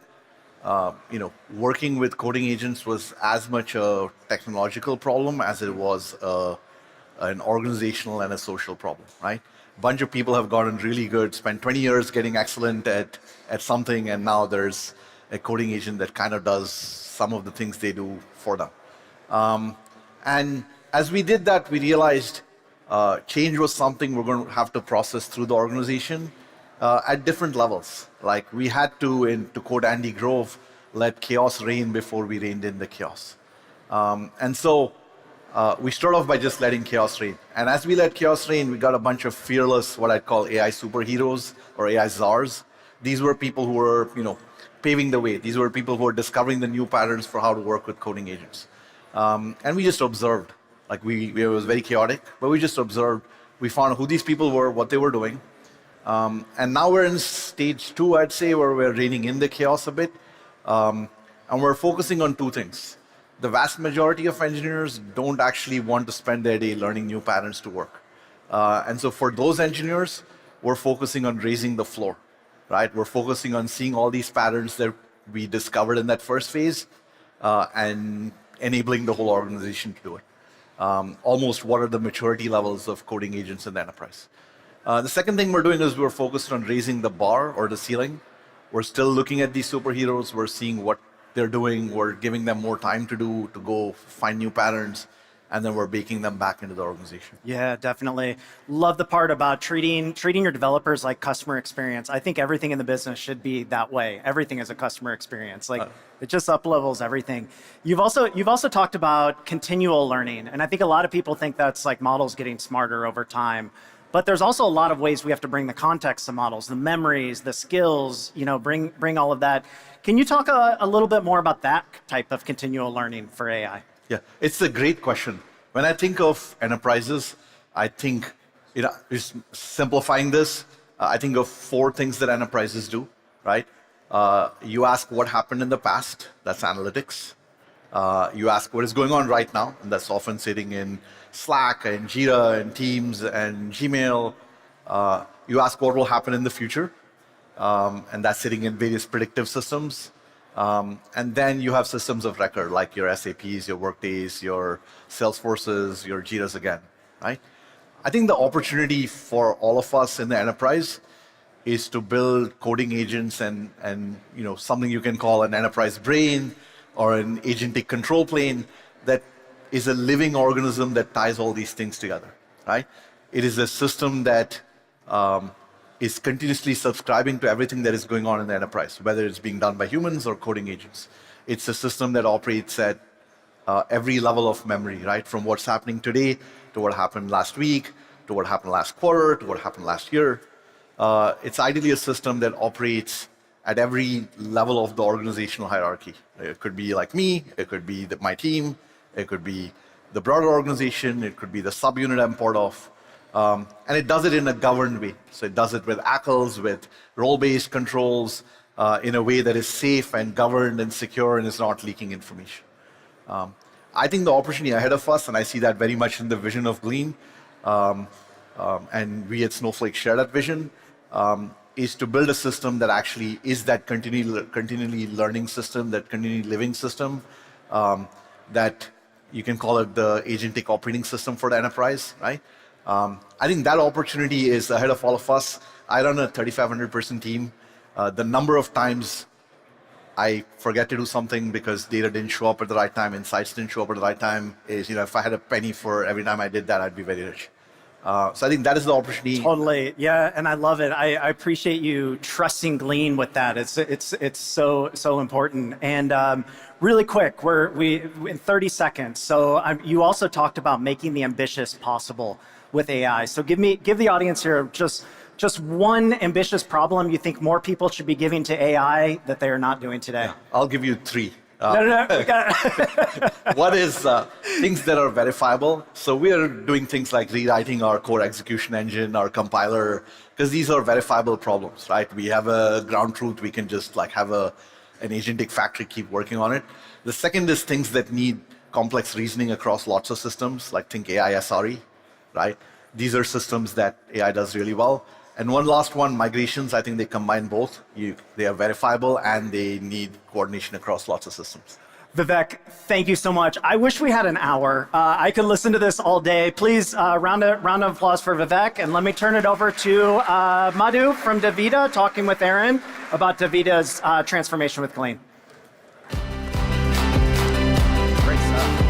working with coding agents was as much a technological problem as it was an organizational and a social problem, right? A bunch of people have gotten really good, spent 20 years getting excellent at something, and now there's a coding agent that kind of does some of the things they do for them. And as we did that, we realized change was something we're going to have to process through the organization at different levels. Like we had to quote Andy Grove, let chaos reign before we reined in the chaos. And so we start off by just letting chaos reign. And as we let chaos reign, we got a bunch of fearless, what I'd call AI superheroes or AI czars. These were people who were, paving the way. These were people who were discovering the new patterns for how to work with coding agents. And we just observed. Like it was very chaotic, but we just observed. We found who these people were, what they were doing. And now we're in stage 2, I'd say, where we're reining in the chaos a bit. And And we're focusing on two things. The vast majority of engineers don't actually want to spend their day learning new patterns to work. And so for those engineers, we're focusing on raising the floor, right? We're focusing on seeing all these patterns that we discovered in that first phase and enabling the whole organization to do it. Almost what are the maturity levels of coding agents in the enterprise. The second thing we're doing is we're focused on raising the bar or the ceiling. We're still looking at these superheroes. We're seeing what they're doing. We're giving them more time to go find new patterns, and then we're baking them back into the organization. Yeah, definitely. Love the part about treating your developers like customer experience. I think everything in the business should be that way. Everything is a customer experience. Like it just up-levels everything. You've also talked about continual learning, and I think a lot of people think that's like models getting smarter over time. But there's also a lot of ways we have to bring the context to models, the memories, the skills, bring all of that. Can you talk a little bit more about that type of continual learning for AI? Yeah, it's a great question. When I think of enterprises, I think, just simplifying this, I think of 4 things that enterprises do, right? You ask what happened in the past, that's analytics. You ask what is going on right now, and that's often sitting in Slack and Jira and Teams and Gmail. You ask what will happen in the future, and that's sitting in various predictive systems. And then you have systems of record like your SAPs, your Workdays, your Salesforces, your Jiras again, right? I think the opportunity for all of us in the enterprise is to build coding agents and something you can call an enterprise brain or an agentic control plane that is a living organism that ties all these things together, right? It is a system that is continuously subscribing to everything that is going on in the enterprise, whether it's being done by humans or coding agents. It's a system that operates at every level of memory, right? From what's happening today to what happened last week, to what happened last quarter, to what happened last year. It's ideally a system that operates at every level of the organizational hierarchy. It could be like me, it could be my team, it could be the broader organization, it could be the subunit I'm part of. And it does it in a governed way. So it does it with ACLs, with role-based controls, in a way that is safe and governed and secure and is not leaking information. I think the opportunity ahead of us, and I see that very much in the vision of Glean, and we at Snowflake share that vision, is to build a system that actually is that continually learning system, that continually living system, that you can call it the agentic operating system for the enterprise, right? I think that opportunity is ahead of all of us. I run a 3,500 person team. The number of times I forget to do something because data didn't show up at the right time, insights didn't show up at the right time, is, if I had a penny for every time I did that, I'd be very rich. So I think that is the opportunity. Totally, yeah, and I love it. I appreciate you trusting Glean with that. It's so important. And really quick, we in 30 seconds. So you also talked about making the ambitious possible with AI. So give the audience here just one ambitious problem you think more people should be giving to AI that they are not doing today. Yeah, I'll give you 3. No. One is things that are verifiable. So we are doing things like rewriting our core execution engine, our compiler, because these are verifiable problems, right? We have a ground truth. We can just have an agentic factory keep working on it. The second is things that need complex reasoning across lots of systems, like think AI SRE, right? These are systems that AI does really well. And one last one, migrations. I think they combine both. They are verifiable and they need coordination across lots of systems. Vivek, thank you so much. I wish we had an hour. I could listen to this all day. Please, round of applause for Vivek. And let me turn it over to Madhu from DaVita, talking with Aaron about DaVita's transformation with Glean. Great stuff.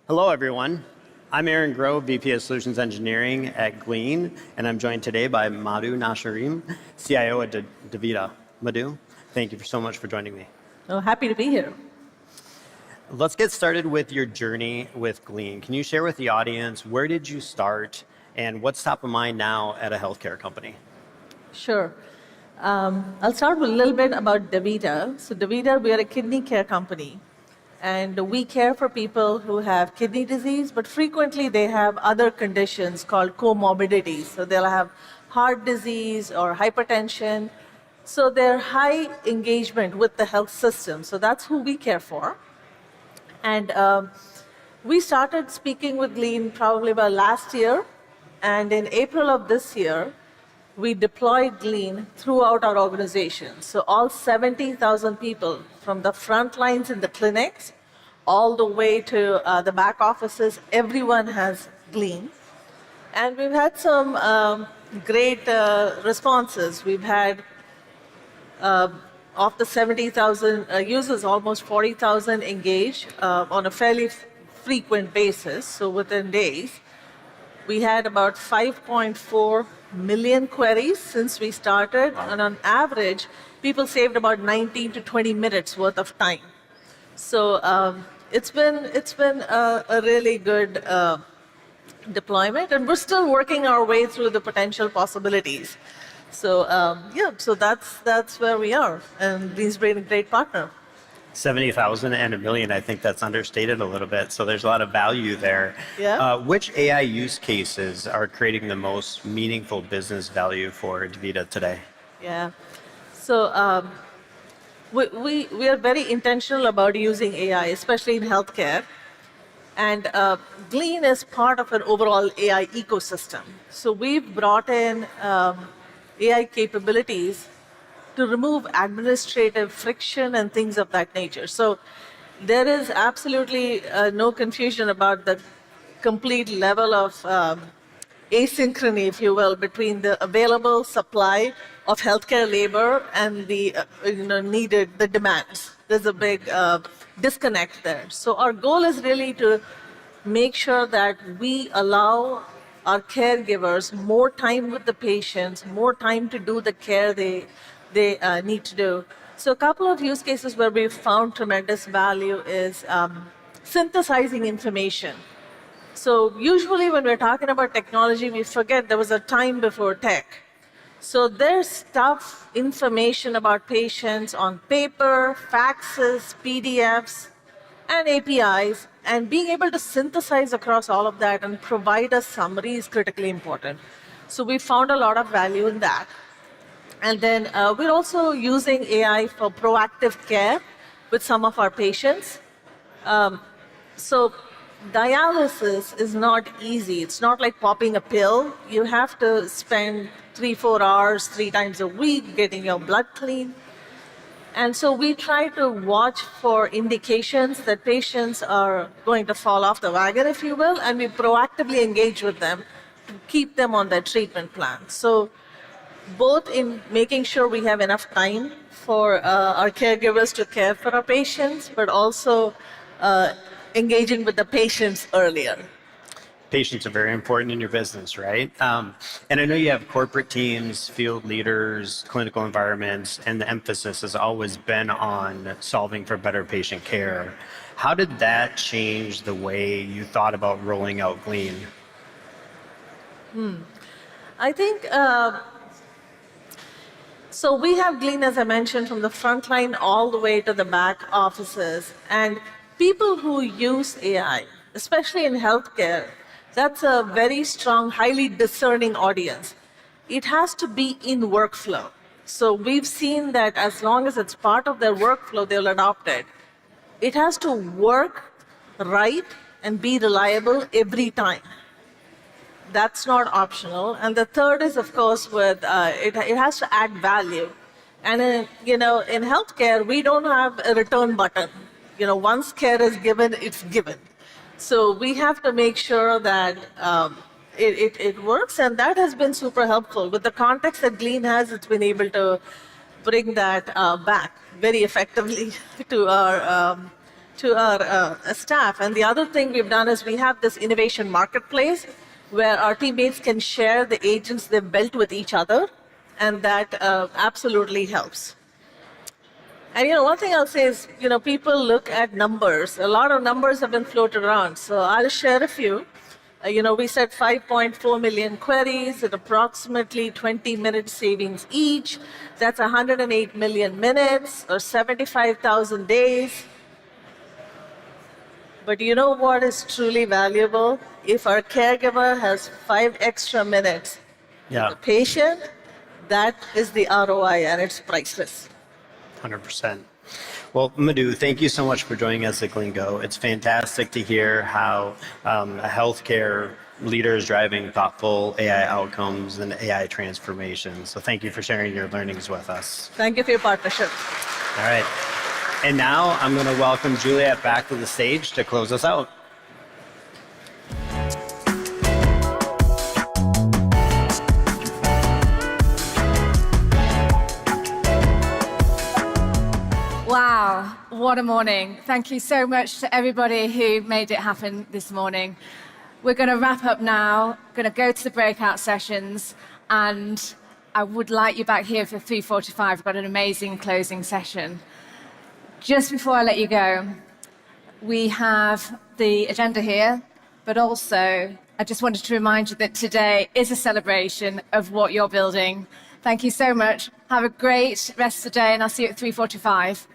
Hello, everyone. I'm Aaron Grove, VP of Solutions Engineering at Glean, and I'm joined today by Madhu Nasharim, CIO at DaVita. Madhu, thank you so much for joining me. Oh, happy to be here. Let's get started with your journey with Glean. Can you share with the audience, where did you start, and what's top of mind now at a healthcare company? Sure. I'll start with a little bit about DaVita. So DaVita, we are a kidney care company. And we care for people who have kidney disease, but frequently they have other conditions called comorbidities. So they'll have heart disease or hypertension. So they're high engagement with the health system. So that's who we care for. And we started speaking with Glean probably about last year. And in April of this year, we deployed Glean throughout our organization. So all 70,000 people from the front lines in the clinics all the way to the back offices, everyone has Glean. And we've had some great responses. We've had, of the 70,000 users, almost 40,000 engage on a fairly frequent basis, so within days. We had about 5.4 million queries since we started, and on average, people saved about 19 to 20 minutes worth of time. So it's been a really good deployment, and we're still working our way through the potential possibilities. So so that's where we are, and Glean's been a great partner. 70,000 and a million, I think that's understated a little bit. So there's a lot of value there. Yeah. Which AI use cases are creating the most meaningful business value for DaVita today? Yeah. So we are very intentional about using AI, especially in healthcare. And Glean is part of an overall AI ecosystem. So we've brought in AI capabilities to remove administrative friction and things of that nature. So there is absolutely no confusion about the complete level of asynchrony, if you will, between the available supply of healthcare labor and the the demands. There's a big disconnect there. So our goal is really to make sure that we allow our caregivers more time with the patients, more time to do the care they need to do. So a couple of use cases where we've found tremendous value is synthesizing information. So usually when we're talking about technology, we forget there was a time before tech. So there's stuff, information about patients on paper, faxes, PDFs, and APIs, and being able to synthesize across all of that and provide a summary is critically important. So we found a lot of value in that. And then we're also using AI for proactive care with some of our patients. So dialysis is not easy. It's not like popping a pill. You have to spend 3-4 hours, 3 times a week getting your blood clean. And so we try to watch for indications that patients are going to fall off the wagon, if you will, and we proactively engage with them to keep them on their treatment plan. So both in making sure we have enough time for our caregivers to care for our patients, but also engaging with the patients earlier. Patients are very important in your business, right? And I know you have corporate teams, field leaders, clinical environments, and the emphasis has always been on solving for better patient care. How did that change the way you thought about rolling out Glean? I think, so we have Glean, as I mentioned, from the front line all the way to the back offices. And people who use AI, especially in healthcare, that's a very strong, highly discerning audience. It has to be in workflow. So we've seen that as long as it's part of their workflow, they'll adopt it. It has to work right and be reliable every time. That's not optional. And the third is, of course, with it has to add value. And in healthcare, we don't have a return button. Once care is given, it's given. So we have to make sure that it works, and that has been super helpful. With the context that Glean has, it's been able to bring that back very effectively to our staff. And the other thing we've done is we have this innovation marketplace where our teammates can share the agents they've built with each other, and that absolutely helps. And one thing I'll say is, people look at numbers. A lot of numbers have been floated around, so I'll share a few. We said 5.4 million queries at approximately 20-minute savings each. That's 108 million minutes or 75,000 days. But you know what is truly valuable? If our caregiver has 5 extra minutes with the patient, that is the ROI, and it's priceless. 100%. Well, Madhu, thank you so much for joining us at Glean Go. It's fantastic to hear how a healthcare leader is driving thoughtful AI outcomes and AI transformation. So thank you for sharing your learnings with us. Thank you for your partnership. All right. And now I'm going to welcome Juliet back to the stage to close us out. Wow, what a morning. Thank you so much to everybody who made it happen this morning. We're going to wrap up now, going to go to the breakout sessions, and I would like you back here for 3:45. We've got an amazing closing session. Just before I let you go, we have the agenda here, but also I just wanted to remind you that today is a celebration of what you're building. Thank you so much. Have a great rest of the day, and I'll see you at 3:45.